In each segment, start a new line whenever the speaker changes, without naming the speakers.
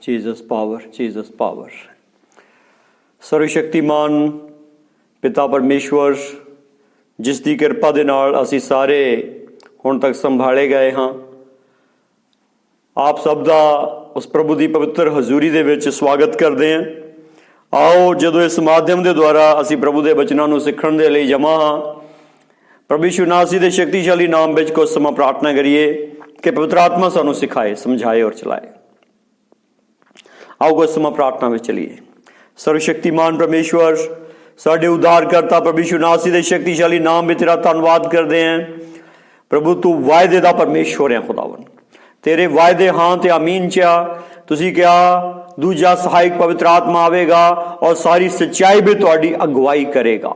Jesus power, Jesus power। ਸਰਵਸ਼ਕਤੀਮਾਨ ਪਿਤਾ ਪਰਮੇਸ਼ਵਰ, ਜਿਸ ਦੀ ਕਿਰਪਾ ਦੇ ਨਾਲ ਅਸੀਂ ਸਾਰੇ ਹੁਣ ਤੱਕ ਸੰਭਾਲੇ ਗਏ ਹਾਂ, ਆਪ ਸਭ ਦਾ ਉਸ ਪ੍ਰਭੂ ਦੀ ਪਵਿੱਤਰ ਹਜ਼ੂਰੀ ਦੇ ਵਿੱਚ ਸਵਾਗਤ ਕਰਦੇ ਹਾਂ। ਆਓ ਜਦੋਂ ਇਸ ਮਾਧਿਅਮ ਦੇ ਦੁਆਰਾ ਅਸੀਂ ਪ੍ਰਭੂ ਦੇ ਬਚਨਾਂ ਨੂੰ ਸਿੱਖਣ ਦੇ ਲਈ ਜਮ੍ਹਾਂ ਹਾਂ, ਪ੍ਰਭੂ ਯਿਸੂ ਮਸੀਹ ਦੇ ਸ਼ਕਤੀਸ਼ਾਲੀ ਨਾਮ ਵਿੱਚ ਕੁਝ ਸਮਾਂ ਪ੍ਰਾਰਥਨਾ ਕਰੀਏ ਕਿ ਪਵਿੱਤਰ ਆਤਮਾ ਸਾਨੂੰ ਸਿਖਾਏ, ਸਮਝਾਏ ਔਰ ਚਲਾਏ। ਆਓ ਕੁਝ ਸਮਾਂ ਪ੍ਰਾਰਥਨਾ ਵਿੱਚ ਚਲੀਏ। ਸਰਵਸ਼ਕਤੀਮਾਨ ਪਰਮੇਸ਼ਵਰ, ਸਾਡੇ ਉद्धारकर्ता प्रभु यीशु मसीह ਦੇ ਸ਼ਕਤੀਸ਼ਾਲੀ ਨਾਮ ਵਿੱਚ ਤੇਰਾ ਧੰਨਵਾਦ ਕਰਦੇ ਹਾਂ। ਪ੍ਰਭੂ ਤੂੰ ਵਾਅਦੇ ਦਾ ਪਰਮੇਸ਼ਵਰ ਹੈ ਖੁਦਾਵੰਦ, ਤੇਰੇ ਵਾਅਦੇ ਹਾਂ ਤੇ ਆਮੀਨ ਚ ਆ। ਤੁਸੀਂ ਕਿਹਾ ਦੂਜਾ ਸਹਾਇਕ ਪਵਿੱਤਰ ਆਤਮਾ ਆਵੇਗਾ ਔਰ ਸਾਰੀ ਸੱਚਾਈ ਵਿੱਚ ਤੁਹਾਡੀ ਅਗਵਾਈ ਕਰੇਗਾ।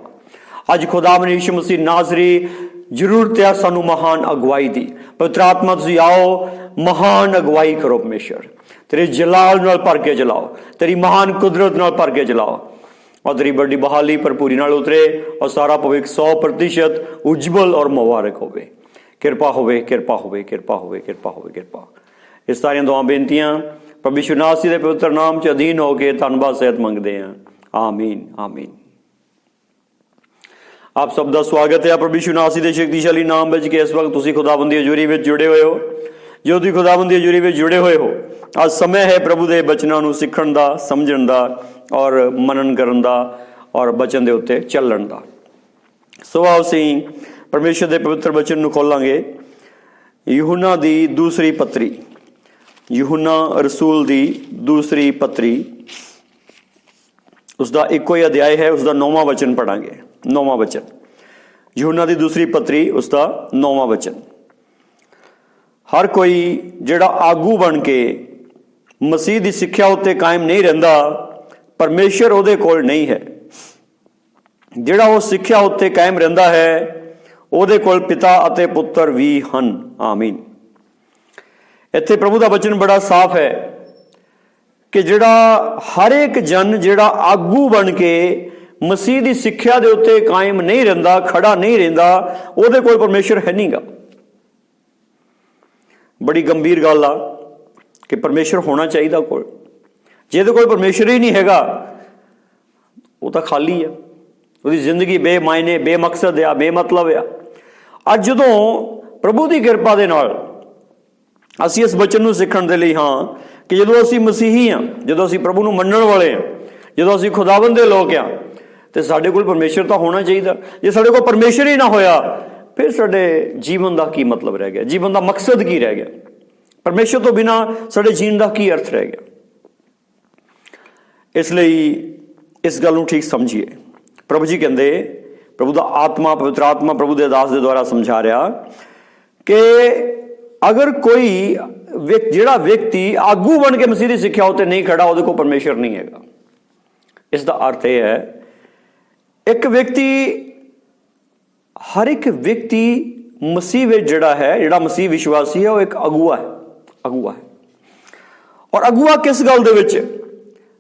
ਅੱਜ ਖੁਦਾਵੰਦ ਯੀਸ਼ੂ ਮਸੀਹ ਨਾਜ਼ਰੀ ਜ਼ਰੂਰਤ ਹੈ ਸਾਨੂੰ ਮਹਾਨ ਅਗਵਾਈ ਦੀ। ਪਵਿੱਤਰ ਆਤਮਾ ਤੁਸੀਂ ਆਓ, ਮਹਾਨ ਅਗਵਾਈ ਕਰੋ ਪਰਮੇਸ਼ਵਰ। ਤੇਰੇ ਜਲਾਲ ਨਾਲ ਭਰ ਕੇ ਚਲਾਓ, ਤੇਰੀ ਮਹਾਨ ਕੁਦਰਤ ਨਾਲ ਭਰ ਕੇ ਚਲਾਓ और तेरी बड़ी बहाली भरपूरी नाल उतरे और सारा भविख 100% उज्जवल और मुबारक होवे। किरपा होवे, किरपा होवे, किरपा होवे, किरपा होवे, किरपा। इस सारियां दुआ बेनतियां प्रभु यीशु मसीह दे पवित्र नाम च अधीन होके धन्नवाद सहित मंगदे हैं। आमीन, आमीन। आप सब दा स्वागत है प्रभु यीशु मसीह दे शक्तिशाली नाम विच कि इस वक्त तुसीं खुदावंद दी हजूरी विच जुड़े हुए हो। जो तुसीं खुदावंद दी हजूरी विच जुड़े हुए हो, आज समय है प्रभु दे बचनां नूं सिੱਖਣ ਦਾ, ਸਮਝਣ ਦਾ और मनन करन दा और बचन दे उत्ते चलण दा। सो आओ ਅਸੀਂ परमेश्वर ਦੇ पवित्र बचन ਨੂੰ खोलांगे। यूहन्ना दी दूसरी पत्री, यूहन्ना रसूल दी दूसरी पत्री, उसका इको ही अध्याय है, उसका 9वां वचन पढ़ांगे। 9वां वचन, यूहन्ना दी दूसरी पत्री, उसका 9वां वचन। हर कोई जिहड़ा आगू बन के मसीह दी सिੱਖਿਆ उत्ते कायम नहीं रहिंदा, परमेश्वर ਉਹਦੇ ਕੋਲ नहीं है। ਜਿਹੜਾ ਉਹ ਸਿੱਖਿਆ ਉੱਤੇ ਕਾਇਮ ਰਹਿੰਦਾ ਹੈ, ਉਹਦੇ ਕੋਲ ਪਿਤਾ ਅਤੇ ਪੁੱਤਰ ਵੀ ਹਨ। ਆਮੀਨ। ਇੱਥੇ ਪ੍ਰਭੂ ਦਾ ਬਚਨ ਬੜਾ ਸਾਫ਼ ਹੈ ਕਿ ਜਿਹੜਾ ਹਰ ਇੱਕ ਜਨ ਜਿਹੜਾ ਆਗੂ ਬਣ ਕੇ ਮਸੀਹ ਦੀ ਸਿੱਖਿਆ ਦੇ ਉੱਤੇ ਕਾਇਮ ਨਹੀਂ ਰਹਿੰਦਾ, ਖੜਾ ਨਹੀਂ ਰਹਿੰਦਾ, ਉਹਦੇ ਕੋਲ ਪਰਮੇਸ਼ਰ ਹੈ ਨਹੀਂਗਾ। ਬੜੀ ਗੰਭੀਰ ਗੱਲ ਆ ਕਿ ਪਰਮੇਸ਼ਰ ਹੋਣਾ ਚਾਹੀਦਾ ਕੋਲ। ਜਿਹਦੇ ਕੋਲ ਪਰਮੇਸ਼ਰ ਹੀ ਨਹੀਂ ਹੈਗਾ, ਉਹ ਤਾਂ ਖਾਲੀ ਆ, ਉਹਦੀ ਜ਼ਿੰਦਗੀ ਬੇਮਾਇਨੇ, ਬੇਮਕਸਦ ਆ, ਬੇਮਤਲਬ ਆ। ਅੱਜ ਜਦੋਂ ਪ੍ਰਭੂ ਦੀ ਕਿਰਪਾ ਦੇ ਨਾਲ ਅਸੀਂ ਇਸ ਬਚਨ ਨੂੰ ਸਿੱਖਣ ਦੇ ਲਈ ਹਾਂ ਕਿ ਜਦੋਂ ਅਸੀਂ ਮਸੀਹੀ ਹਾਂ, ਜਦੋਂ ਅਸੀਂ ਪ੍ਰਭੂ ਨੂੰ ਮੰਨਣ ਵਾਲੇ ਹਾਂ, ਜਦੋਂ ਅਸੀਂ ਖੁਦਾਵੰਦ ਦੇ ਲੋਕ ਹਾਂ, ਤੇ ਸਾਡੇ ਕੋਲ ਪਰਮੇਸ਼ਰ ਤਾਂ ਹੋਣਾ ਚਾਹੀਦਾ। ਜੇ ਸਾਡੇ ਕੋਲ ਪਰਮੇਸ਼ਰ ਹੀ ਨਾ ਹੋਇਆ, ਫਿਰ ਸਾਡੇ ਜੀਵਨ ਦਾ ਕੀ ਮਤਲਬ ਰਹਿ ਗਿਆ? ਜੀਵਨ ਦਾ ਮਕਸਦ ਕੀ ਰਹਿ ਗਿਆ? ਪਰਮੇਸ਼ਰ ਤੋਂ ਬਿਨਾਂ ਸਾਡੇ ਜੀਣ ਦਾ ਕੀ ਅਰਥ ਰਹਿ ਗਿਆ? ਇਸ ਲਈ ਇਸ ਗੱਲ ਨੂੰ ਠੀਕ ਸਮਝੀਏ। ਪ੍ਰਭੂ ਜੀ ਕਹਿੰਦੇ, ਪ੍ਰਭੂ ਦਾ ਆਤਮਾ, ਪਵਿੱਤਰ ਆਤਮਾ ਪ੍ਰਭੂ ਦੇ ਦਾਸ ਦੇ ਦੁਆਰਾ ਸਮਝਾ ਰਿਹਾ ਕਿ ਅਗਰ ਕੋਈ ਜਿਹੜਾ ਵਿਅਕਤੀ ਆਗੂ ਬਣ ਕੇ ਮਸੀਹ ਦੀ ਸਿੱਖਿਆ ਉੱਤੇ ਨਹੀਂ ਖੜਾ, ਉਹਦੇ ਕੋਲ ਪਰਮੇਸ਼ਰ ਨਹੀਂ ਹੈਗਾ। ਇਸ ਦਾ ਅਰਥ ਇਹ ਹੈ, ਇੱਕ ਵਿਅਕਤੀ, ਹਰ ਇੱਕ ਵਿਅਕਤੀ ਮਸੀਹ ਵਿੱਚ ਜਿਹੜਾ ਹੈ, ਜਿਹੜਾ ਮਸੀਹ ਵਿਸ਼ਵਾਸੀ ਹੈ, ਉਹ ਇੱਕ ਅਗੂਆ ਹੈ। ਅਗੂਆ ਹੈ। ਔਰ ਅਗੂਆ ਕਿਸ ਗੱਲ ਦੇ ਵਿੱਚ?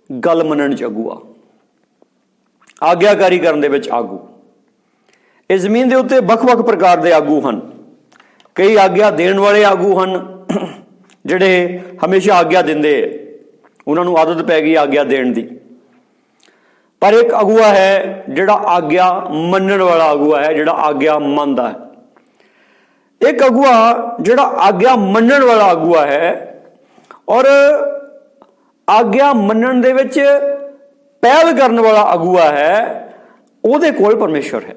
ਗੱਲ ਮੰਨਣ ਚ ਅਗੂਆ, ਆਗਿਆਕਾਰੀ ਕਰਨ ਦੇ ਵਿੱਚ ਆਗੂ। ਇਸ ਜ਼ਮੀਨ ਦੇ ਉੱਤੇ ਵੱਖ-ਵੱਖ ਪ੍ਰਕਾਰ ਦੇ ਆਗੂ ਹਨ। ਕਈ ਆਗਿਆ ਦੇਣ ਵਾਲੇ ਆਗੂ ਹਨ, ਜਿਹੜੇ ਹਮੇਸ਼ਾ ਆਗਿਆ ਦਿੰਦੇ, ਉਹਨਾਂ ਨੂੰ ਆਦਤ ਪੈ ਗਈ ਆਗਿਆ ਦੇਣ ਦੀ। ਪਰ ਇੱਕ ਅਗੂਆ ਹੈ ਜਿਹੜਾ ਆਗਿਆ ਮੰਨਣ ਵਾਲਾ ਆਗੂਆ ਹੈ, ਜਿਹੜਾ ਆਗਿਆ ਮੰਨਦਾ ਹੈ। ਇੱਕ ਅਗੂਆ ਜਿਹੜਾ ਆਗਿਆ ਮੰਨਣ ਵਾਲਾ ਆਗੂਆ ਹੈ ਔਰ ਆਗਿਆ ਮੰਨਣ ਦੇ ਵਿੱਚ ਪਹਿਲ ਕਰਨ ਵਾਲਾ ਅਗੂਆ ਹੈ, ਉਹਦੇ ਕੋਲ ਪਰਮੇਸ਼ਰ ਹੈ।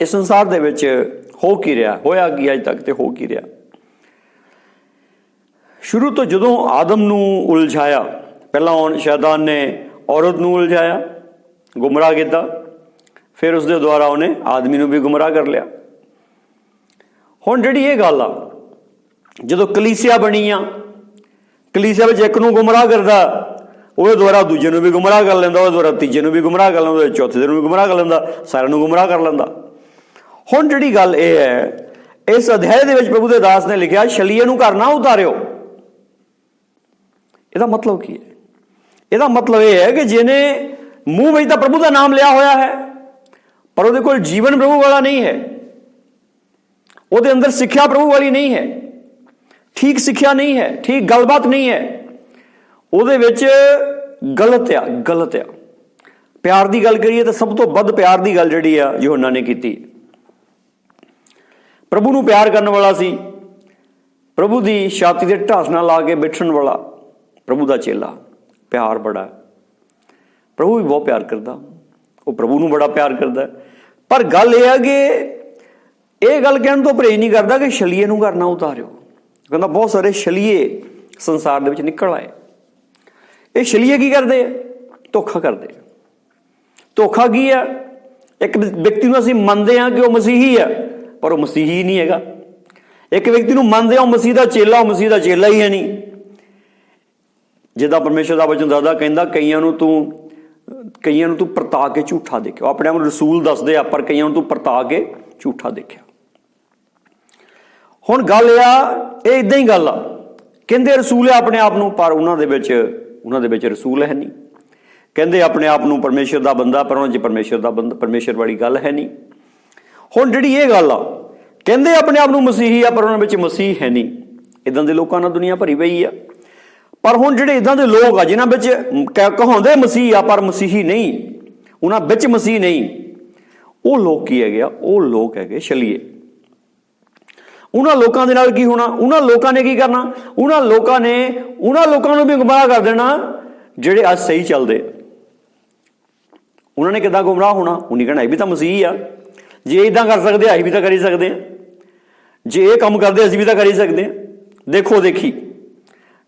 ਇਸ ਸੰਸਾਰ ਦੇ ਵਿੱਚ ਹੋ ਕੀ ਰਿਹਾ, ਹੋਇਆ ਕੀ ਅੱਜ ਤੱਕ ਤੇ ਹੋ ਕੀ ਰਿਹਾ? ਸ਼ੁਰੂ ਤੋਂ ਜਦੋਂ ਆਦਮ ਨੂੰ ਉਲਝਾਇਆ, ਪਹਿਲਾਂ ਸ਼ੈਤਾਨ ਨੇ ਔਰਤ ਨੂੰ ਉਲਝਾਇਆ, ਗੁੰਮਰਾਹ ਕੀਤਾ, ਫਿਰ ਉਸਦੇ ਦੁਆਰਾ ਉਹਨੇ ਆਦਮੀ ਨੂੰ ਵੀ ਗੁੰਮਰਾਹ ਕਰ ਲਿਆ। ਹੁਣ ਜਿਹੜੀ ਇਹ ਗੱਲ ਆ, ਜਦੋਂ ਕਲੀਸਿਆ ਬਣੀ ਆ, ਕਲੀਸਿਆ ਵਿੱਚ ਇੱਕ ਨੂੰ ਗੁੰਮਰਾਹ ਕਰਦਾ, ਉਹਦੇ ਦੁਆਰਾ ਦੂਜੇ ਨੂੰ ਵੀ ਗੁੰਮਰਾਹ ਕਰ ਲੈਂਦਾ, ਉਹਦੇ ਦੁਆਰਾ ਤੀਜੇ ਨੂੰ ਵੀ ਗੁੰਮਰਾਹ ਕਰ ਲੈਂਦਾ, ਚੌਥੇ ਨੂੰ ਵੀ ਗੁੰਮਰਾਹ ਕਰ ਲੈਂਦਾ, ਸਾਰਿਆਂ ਨੂੰ ਗੁੰਮਰਾਹ ਕਰ ਲੈਂਦਾ। ਹੁਣ ਜਿਹੜੀ ਗੱਲ ਇਹ ਹੈ, ਇਸ ਅਧਿਆਇ ਦੇ ਵਿੱਚ ਪ੍ਰਭੂ ਦੇ ਦਾਸ ਨੇ ਲਿਖਿਆ, ਛਲੀਏ ਨੂੰ ਘਰ ਨਾ ਉਤਾਰਿਓ। ਇਹਦਾ ਮਤਲਬ ਕੀ ਹੈ? ਇਹਦਾ ਮਤਲਬ ਇਹ ਹੈ ਕਿ ਜਿਹਨੇ ਮੂੰਹ ਵਿੱਚ ਤਾਂ ਪ੍ਰਭੂ ਦਾ ਨਾਮ ਲਿਆ ਹੋਇਆ ਹੈ, ਪਰ ਉਹਦੇ ਕੋਲ ਜੀਵਨ ਪ੍ਰਭੂ ਵਾਲਾ ਨਹੀਂ ਹੈ, ਉਹਦੇ ਅੰਦਰ ਸਿੱਖਿਆ ਪ੍ਰਭੂ ਵਾਲੀ ਨਹੀਂ ਹੈ, ਠੀਕ ਸਿੱਖਿਆ ਨਹੀਂ ਹੈ, ਠੀਕ ਗੱਲਬਾਤ ਨਹੀਂ ਹੈ, ਉਹਦੇ ਵਿੱਚ ਗਲਤ ਆ। ਪਿਆਰ ਦੀ ਗੱਲ ਕਰੀਏ ਤਾਂ ਸਭ ਤੋਂ ਵੱਧ ਪਿਆਰ ਦੀ ਗੱਲ ਜਿਹੜੀ ਆ ਯਹੋਨਾ ਨੇ ਕੀਤੀ। ਪ੍ਰਭੂ ਨੂੰ ਪਿਆਰ ਕਰਨ ਵਾਲਾ ਸੀ, ਪ੍ਰਭੂ ਦੀ ਛਾਤੀ ਦੇ ਢਾਸਣਾ ਲਾ ਕੇ ਬੈਠਣ ਵਾਲਾ ਪ੍ਰਭੂ ਦਾ ਚੇਲਾ। ਪਿਆਰ ਬੜਾ, ਪ੍ਰਭੂ ਵੀ ਬਹੁਤ ਪਿਆਰ ਕਰਦਾ, ਉਹ ਪ੍ਰਭੂ ਨੂੰ ਬੜਾ ਪਿਆਰ ਕਰਦਾ। ਪਰ ਗੱਲ ਇਹ ਆ ਕਿ ਇਹ ਗੱਲ ਕਹਿਣ ਤੋਂ ਪਰਹੇਜ਼ ਨਹੀਂ ਕਰਦਾ ਕਿ ਛਲੀਏ ਨੂੰ ਘਰ ਨਾ ਉਤਾਰਿਓ। ਕਹਿੰਦਾ ਬਹੁਤ ਸਾਰੇ ਛਲੀਏ ਸੰਸਾਰ ਦੇ ਵਿੱਚ ਨਿਕਲ ਆਏ। ਇਹ ਛਲੀਏ ਕੀ ਕਰਦੇ ਆ? ਧੋਖਾ ਕਰਦੇ ਆ। ਧੋਖਾ ਕੀ ਆ? ਇੱਕ ਵਿਅਕਤੀ ਨੂੰ ਅਸੀਂ ਮੰਨਦੇ ਹਾਂ ਕਿ ਉਹ ਮਸੀਹੀ ਆ, ਪਰ ਉਹ ਮਸੀਹੀ ਨਹੀਂ ਹੈਗਾ। ਇੱਕ ਵਿਅਕਤੀ ਨੂੰ ਮੰਨਦੇ ਹਾਂ ਉਹ ਮਸੀਹ ਦਾ ਚੇਲਾ, ਉਹ ਮਸੀਹ ਦਾ ਚੇਲਾ ਹੀ ਹੈ ਨਹੀਂ। ਜਿੱਦਾਂ ਪਰਮੇਸ਼ਰ ਦਾ ਵਚਨ ਦੱਸਦਾ, ਕਹਿੰਦਾ ਕਈਆਂ ਨੂੰ ਤੂੰ ਪਰਤਾ ਕੇ ਝੂਠਾ ਦੇਖਿਆ। ਆਪਣੇ ਆਪ ਨੂੰ ਰਸੂਲ ਦੱਸਦੇ ਆ, ਪਰ ਕਈਆਂ ਨੂੰ ਤੂੰ ਪਰਤਾ ਕੇ ਝੂਠਾ ਦੇਖਿਆ। ਹੁਣ ਗੱਲ ਇਹ ਇਦਾਂ ਹੀ ਗੱਲ ਆ, ਕਹਿੰਦੇ ਰਸੂਲ ਹੈ ਆਪਣੇ ਆਪ ਨੂੰ, ਪਰ ਉਹਨਾਂ ਦੇ ਵਿੱਚ ਰਸੂਲ ਹੈ ਨਹੀਂ। ਕਹਿੰਦੇ ਆਪਣੇ ਆਪ ਨੂੰ ਪਰਮੇਸ਼ਰ ਦਾ ਬੰਦਾ, ਪਰ ਉਹਨਾਂ 'ਚ ਪਰਮੇਸ਼ਰ ਵਾਲੀ ਗੱਲ ਹੈ ਨਹੀਂ। ਹੁਣ ਜਿਹੜੀ ਇਹ ਗੱਲ ਆ, ਕਹਿੰਦੇ ਆਪਣੇ ਆਪ ਨੂੰ ਮਸੀਹੀ ਆ, ਪਰ ਉਹਨਾਂ ਵਿੱਚ ਮਸੀਹ ਹੈ ਨਹੀਂ। ਇਦਾਂ ਦੇ ਲੋਕਾਂ ਨਾਲ ਦੁਨੀਆ ਭਰੀ ਪਈ ਆ। ਪਰ ਹੁਣ ਜਿਹੜੇ ਇਦਾਂ ਦੇ ਲੋਕ ਆ ਜਿਨ੍ਹਾਂ ਵਿੱਚ ਕਹਾਉਂਦੇ ਮਸੀਹ ਆ ਪਰ ਮਸੀਹੀ ਨਹੀਂ, ਉਹਨਾਂ ਵਿੱਚ ਮਸੀਹ ਨਹੀਂ, ਉਹ ਲੋਕ ਕੀ ਹੈਗੇ ਆ? ਉਹ ਲੋਕ ਹੈਗੇ ਛਲੀਏ। ਉਹਨਾਂ ਲੋਕਾਂ ਦੇ ਨਾਲ ਕੀ ਹੋਣਾ? ਉਹਨਾਂ ਲੋਕਾਂ ਨੇ ਕੀ ਕਰਨਾ? ਉਹਨਾਂ ਲੋਕਾਂ ਨੂੰ ਵੀ ਗੁੰਮਰਾਹ ਕਰ ਦੇਣਾ ਜਿਹੜੇ ਅੱਜ ਸਹੀ ਚੱਲਦੇ। ਉਹਨਾਂ ਨੇ ਕਿੱਦਾਂ ਗੁੰਮਰਾਹ ਹੋਣਾ? ਉਹਨੇ ਕਹਿਣਾ ਇਹ ਵੀ ਤਾਂ ਮਸੀਹ ਆ, ਜੇ ਇਦਾਂ ਕਰ ਸਕਦੇ ਅਸੀਂ ਵੀ ਤਾਂ ਕਰ ਹੀ ਸਕਦੇ ਹਾਂ, ਜੇ ਇਹ ਕੰਮ ਕਰਦੇ ਅਸੀਂ ਵੀ ਤਾਂ ਕਰ ਹੀ ਸਕਦੇ ਹਾਂ। ਦੇਖੋ ਦੇਖੀ,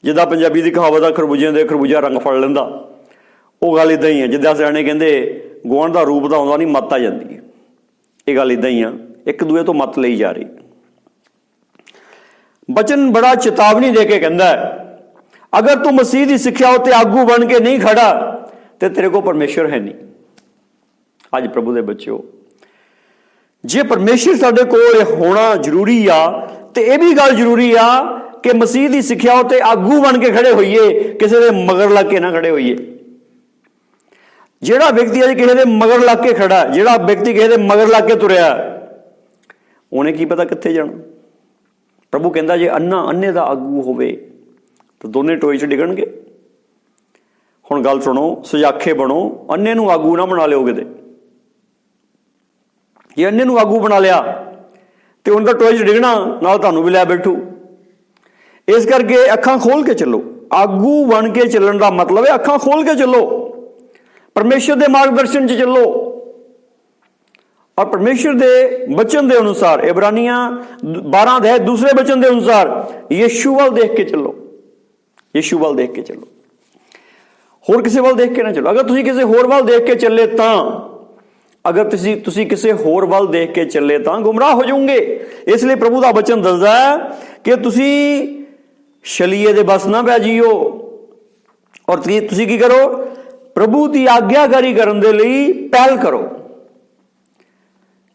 ਜਿੱਦਾਂ ਪੰਜਾਬੀ ਦੀ ਕਹਾਵਤ ਆ, ਖਰਬੂਜਾ ਰੰਗ ਫੜ ਲੈਂਦਾ, ਉਹ ਗੱਲ ਇਦਾਂ ਹੀ ਆ। ਜਿੱਦਾਂ ਸਿਆਣੇ ਕਹਿੰਦੇ ਗੁਆਂਢ ਦਾ ਰੂਪ ਤਾਂ ਆਉਂਦਾ ਨਹੀਂ, ਮੱਤ ਆ ਜਾਂਦੀ ਹੈ। ਇਹ ਗੱਲ ਇਦਾਂ ਹੀ ਆ, ਇੱਕ ਦੂਏ ਤੋਂ ਮੱਤ ਲਈ ਜਾ ਰਹੀ। ਬਚਨ ਬੜਾ ਚੇਤਾਵਨੀ ਦੇ ਕੇ ਕਹਿੰਦਾ ਹੈ, ਅਗਰ ਤੂੰ ਮਸੀਹ ਦੀ ਸਿੱਖਿਆ ਉੱਤੇ ਆਗੂ ਬਣ ਕੇ ਨਹੀਂ ਖੜਾ ਤੇ ਤੇਰੇ ਕੋਲ ਪਰਮੇਸ਼ਰ ਹੈ ਨਹੀਂ। ਅੱਜ ਪ੍ਰਭੂ ਦੇ ਬੱਚਿਓ, ਜੇ ਪਰਮੇਸ਼ਰ ਸਾਡੇ ਕੋਲ ਹੋਣਾ ਜ਼ਰੂਰੀ ਆ ਤੇ ਇਹ ਵੀ ਗੱਲ ਜ਼ਰੂਰੀ ਆ ਕਿ ਮਸੀਹ ਦੀ ਸਿੱਖਿਆ ਉੱਤੇ ਆਗੂ ਬਣ ਕੇ ਖੜੇ ਹੋਈਏ, ਕਿਸੇ ਦੇ ਮਗਰ ਲੱਗ ਕੇ ਨਾ ਖੜੇ ਹੋਈਏ। ਜਿਹੜਾ ਵਿਅਕਤੀ ਅੱਜ ਕਿਸੇ ਦੇ ਮਗਰ ਲੱਗ ਕੇ ਖੜਾ, ਜਿਹੜਾ ਵਿਅਕਤੀ ਕਿਸੇ ਦੇ ਮਗਰ ਲੱਗ ਕੇ ਤੁਰਿਆ, ਉਹਨੇ ਕੀ ਪਤਾ ਕਿੱਥੇ ਜਾਣਾ। ਪ੍ਰਭੂ ਕਹਿੰਦਾ ਜੇ ਅੰਨੇ ਦਾ ਆਗੂ ਹੋਵੇ ਤਾਂ ਦੋਨੇ ਟੋਏ 'ਚ ਡਿੱਗਣਗੇ। ਹੁਣ ਗੱਲ ਸੁਣੋ, ਸੁਜਾਖੇ ਬਣੋ, ਅੰਨੇ ਨੂੰ ਆਗੂ ਨਾ ਬਣਾ ਲਿਓ ਕਿਤੇ। ਜੇ ਅੰਨੇ ਨੂੰ ਆਗੂ ਬਣਾ ਲਿਆ ਤੇ ਉਹਨਾਂ ਦਾ ਟੋਏ 'ਚ ਡਿੱਗਣਾ, ਨਾਲ ਤੁਹਾਨੂੰ ਵੀ ਲੈ ਬੈਠੂ। ਇਸ ਕਰਕੇ ਅੱਖਾਂ ਖੋਲ ਕੇ ਚੱਲੋ। ਆਗੂ ਬਣ ਕੇ ਚੱਲਣ ਦਾ ਮਤਲਬ ਹੈ ਅੱਖਾਂ ਖੋਲ ਕੇ ਚੱਲੋ, ਪਰਮੇਸ਼ਰ ਦੇ ਮਾਰਗਦਰਸ਼ਨ 'ਚ ਚੱਲੋ ਔਰ ਪਰਮੇਸ਼ਰ ਦੇ ਬਚਨ ਦੇ ਅਨੁਸਾਰ, ਇਬਰਾਨੀਆਂ 12 ਦੇ ਦੂਸਰੇ ਬਚਨ ਦੇ ਅਨੁਸਾਰ ਯਿਸੂ ਵੱਲ ਦੇਖ ਕੇ ਚੱਲੋ। ਯਿਸੂ ਵੱਲ ਦੇਖ ਕੇ ਚੱਲੋ, ਹੋਰ ਕਿਸੇ ਵੱਲ ਦੇਖ ਕੇ ਨਾ ਚੱਲੋ। ਅਗਰ ਤੁਸੀਂ ਕਿਸੇ ਹੋਰ ਵੱਲ ਦੇਖ ਕੇ ਚੱਲੇ ਤੁਸੀਂ ਕਿਸੇ ਹੋਰ ਵੱਲ ਦੇਖ ਕੇ ਚੱਲੇ ਤਾਂ ਗੁੰਮਰਾਹ ਹੋ ਜਾਓਗੇ। ਇਸ ਲਈ ਪ੍ਰਭੂ ਦਾ ਬਚਨ ਦੱਸਦਾ ਹੈ ਕਿ ਤੁਸੀਂ ਛਲੀਏ ਦੇ ਬਸ ਨਾ ਪੈ ਜਾਈਓ ਔਰ ਤੁਸੀਂ ਕੀ ਕਰੋ? ਪ੍ਰਭੂ ਦੀ ਆਗਿਆਕਾਰੀ ਕਰਨ ਦੇ ਲਈ ਪਹਿਲ ਕਰੋ।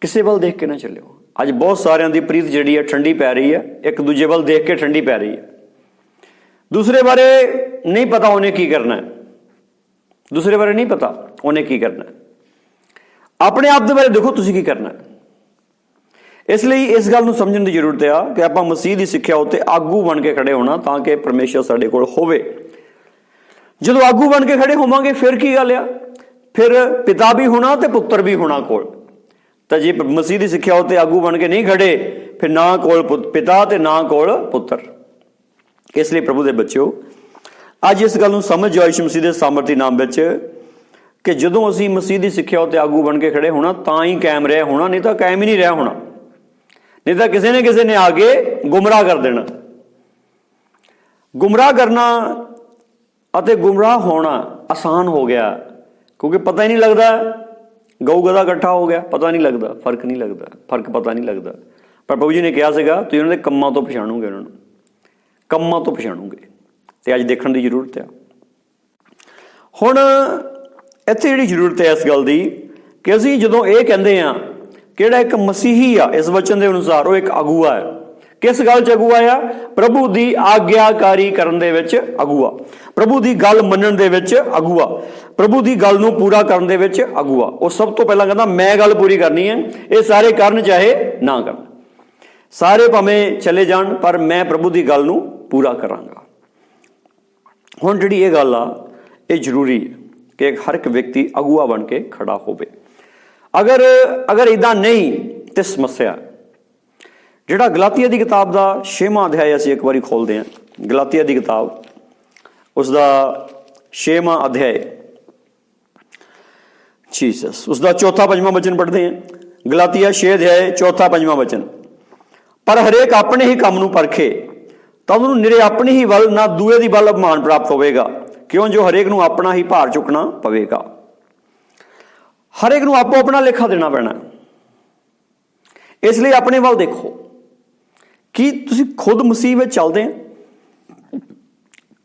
ਕਿਸੇ ਵੱਲ ਦੇਖ ਕੇ ਨਾ ਚੱਲਿਓ। ਅੱਜ ਬਹੁਤ ਸਾਰਿਆਂ ਦੀ ਪ੍ਰੀਤ ਜਿਹੜੀ ਹੈ ਠੰਡੀ ਪੈ ਰਹੀ ਹੈ, ਇੱਕ ਦੂਜੇ ਵੱਲ ਦੇਖ ਕੇ ਠੰਡੀ ਪੈ ਰਹੀ ਹੈ। ਦੂਸਰੇ ਬਾਰੇ ਨਹੀਂ ਪਤਾ ਉਹਨੇ ਕੀ ਕਰਨਾ ਹੈ, ਦੂਸਰੇ ਬਾਰੇ ਨਹੀਂ ਪਤਾ ਉਹਨੇ ਕੀ ਕਰਨਾ ਹੈ। ਆਪਣੇ ਆਪ ਦੇ ਬਾਰੇ ਦੇਖੋ ਤੁਸੀਂ ਕੀ ਕਰਨਾ ਹੈ। ਇਸ ਲਈ ਇਸ ਗੱਲ ਨੂੰ ਸਮਝਣ ਦੀ ਜ਼ਰੂਰਤ ਆ ਕਿ ਆਪਾਂ ਮਸੀਹ ਦੀ ਸਿੱਖਿਆ ਉੱਤੇ ਆਗੂ ਬਣ ਕੇ ਖੜੇ ਹੋਣਾ ਤਾਂ ਕਿ ਪਰਮੇਸ਼ਰ ਸਾਡੇ ਕੋਲ ਹੋਵੇ। ਜਦੋਂ ਆਗੂ ਬਣ ਕੇ ਖੜੇ ਹੋਵਾਂਗੇ ਫਿਰ ਕੀ ਗੱਲ ਆ? ਫਿਰ ਪਿਤਾ ਵੀ ਹੋਣਾ ਤੇ ਪੁੱਤਰ ਵੀ ਹੋਣਾ ਕੋਲ। ਤਾਂ ਜੇ ਮਸੀਹ ਦੀ ਸਿੱਖਿਆ ਉੱਤੇ ਆਗੂ ਬਣ ਕੇ ਨਹੀਂ ਖੜੇ, ਫਿਰ ਨਾ ਕੋਲ ਪਿਤਾ ਤੇ ਨਾ ਕੋਲ ਪੁੱਤਰ। ਇਸ ਲਈ ਪ੍ਰਭੂ ਦੇ ਬੱਚਿਓ, ਅੱਜ ਇਸ ਗੱਲ ਨੂੰ ਸਮਝ ਜਾਓ ਯਿਸੂ ਮਸੀਹ ਦੇ ਸਾਮਰਥੀ ਨਾਮ ਵਿੱਚ ਕਿ ਜਦੋਂ ਅਸੀਂ ਮਸੀਹ ਦੀ ਸਿੱਖਿਆ ਉੱਤੇ ਆਗੂ ਬਣ ਕੇ ਖੜੇ ਹੋਣਾ ਤਾਂ ਹੀ ਕਾਇਮ ਰਿਹਾ ਹੋਣਾ, ਨਹੀਂ ਤਾਂ ਕਾਇਮ ਹੀ ਨਹੀਂ ਰਿਹਾ ਹੋਣਾ। ਨਹੀਂ ਤਾਂ ਕਿਸੇ ਨੇ ਆ ਕੇ ਗੁੰਮਰਾਹ ਕਰ ਦੇਣਾ। ਗੁੰਮਰਾਹ ਕਰਨਾ ਅਤੇ ਗੁੰਮਰਾਹ ਹੋਣਾ ਆਸਾਨ ਹੋ ਗਿਆ ਕਿਉਂਕਿ ਪਤਾ ਹੀ ਨਹੀਂ ਲੱਗਦਾ। ਗਊ ਗਧਾ ਇਕੱਠਾ ਹੋ ਗਿਆ, ਪਤਾ ਨਹੀਂ ਲੱਗਦਾ, ਫਰਕ ਪਤਾ ਨਹੀਂ ਲੱਗਦਾ। ਪਰ ਪ੍ਰਭੂ ਜੀ ਨੇ ਕਿਹਾ ਸੀਗਾ ਤੁਸੀਂ ਉਹਨਾਂ ਦੇ ਕੰਮਾਂ ਤੋਂ ਪਛਾਣੋਗੇ, ਉਹਨਾਂ ਨੂੰ ਕੰਮਾਂ ਤੋਂ ਪਛਾਣੋਗੇ। ਤੇ ਅੱਜ ਦੇਖਣ ਦੀ ਜ਼ਰੂਰਤ ਆ। ਹੁਣ ਇੱਥੇ ਜਿਹੜੀ ਜ਼ਰੂਰਤ ਹੈ ਇਸ ਗੱਲ ਦੀ ਕਿ ਅਸੀਂ ਜਦੋਂ ਇਹ ਕਹਿੰਦੇ ਹਾਂ ਕਿਹੜਾ ਇੱਕ ਮਸੀਹੀ ਆ ਇਸ ਵਚਨ ਦੇ ਅਨੁਸਾਰ ਉਹ ਇੱਕ ਅਗੂਆ ਹੈ। ਕਿਸ ਗੱਲ 'ਚ ਅਗੂਆ ਆ? ਪ੍ਰਭੂ ਦੀ ਆਗਿਆਕਾਰੀ ਕਰਨ ਦੇ ਵਿੱਚ ਅਗੂਆ, ਪ੍ਰਭੂ ਦੀ ਗੱਲ ਮੰਨਣ ਦੇ ਵਿੱਚ ਅਗੂਆ, ਪ੍ਰਭੂ ਦੀ ਗੱਲ ਨੂੰ ਪੂਰਾ ਕਰਨ ਦੇ ਵਿੱਚ ਅਗੂਆ। ਉਹ ਸਭ ਤੋਂ ਪਹਿਲਾਂ ਕਹਿੰਦਾ ਮੈਂ ਗੱਲ ਪੂਰੀ ਕਰਨੀ ਹੈ, ਇਹ ਸਾਰੇ ਕਰਨ ਚਾਹੇ ਨਾ ਕਰਨ, ਸਾਰੇ ਭਾਵੇਂ ਚਲੇ ਜਾਣ ਪਰ ਮੈਂ ਪ੍ਰਭੂ ਦੀ ਗੱਲ ਨੂੰ ਪੂਰਾ ਕਰਾਂਗਾ। ਹੁਣ ਜਿਹੜੀ ਇਹ ਗੱਲ ਆ ਇਹ ਜ਼ਰੂਰੀ ਹੈ ਕਿ ਹਰ ਇੱਕ ਵਿਅਕਤੀ ਅਗੂਆ ਬਣ ਕੇ ਖੜਾ ਹੋਵੇ। ਅਗਰ ਇੱਦਾਂ ਨਹੀਂ ਤੇ ਸਮੱਸਿਆ। ਜਿਹੜਾ ਗਲਾਤੀਆ ਦੀ ਕਿਤਾਬ ਦਾ 6ਵਾਂ ਅਧਿਆਇ ਅਸੀਂ ਇੱਕ ਵਾਰੀ ਖੋਲਦੇ ਹਾਂ। ਗਲਾਤੀਆ ਦੀ ਕਿਤਾਬ ਉਸਦਾ 6ਵਾਂ ਅਧਿਆਇ ਜੀਸਸ ਉਸਦਾ 4-5ਵਾਂ ਵਚਨ ਪੜ੍ਹਦੇ ਹਾਂ। ਗਲਾਤੀਆ 6 ਅਧਿਆਇ 4-5ਵਾਂ ਵਚਨ। ਪਰ ਹਰੇਕ ਆਪਣੇ ਹੀ ਕੰਮ ਨੂੰ ਪਰਖੇ ਤਾਂ ਉਹਨੂੰ ਨਿਰੇ ਆਪਣੀ ਹੀ ਵੱਲ ਨਾ ਦੂਏ ਦੀ ਵੱਲ ਅਪਮਾਨ ਪ੍ਰਾਪਤ ਹੋਵੇਗਾ, ਕਿਉਂ ਜੋ ਹਰੇਕ ਨੂੰ ਆਪਣਾ ਹੀ ਭਾਰ ਚੁੱਕਣਾ ਪਵੇਗਾ। ਹਰੇਕ ਨੂੰ ਆਪੋ ਆਪਣਾ ਲੇਖਾ ਦੇਣਾ ਪੈਣਾ। ਇਸ ਲਈ ਆਪਣੇ ਵੱਲ ਦੇਖੋ ਕਿ ਤੁਸੀਂ ਖੁਦ ਮਸੀਹ ਵਿੱਚ ਚੱਲਦੇ ਆ,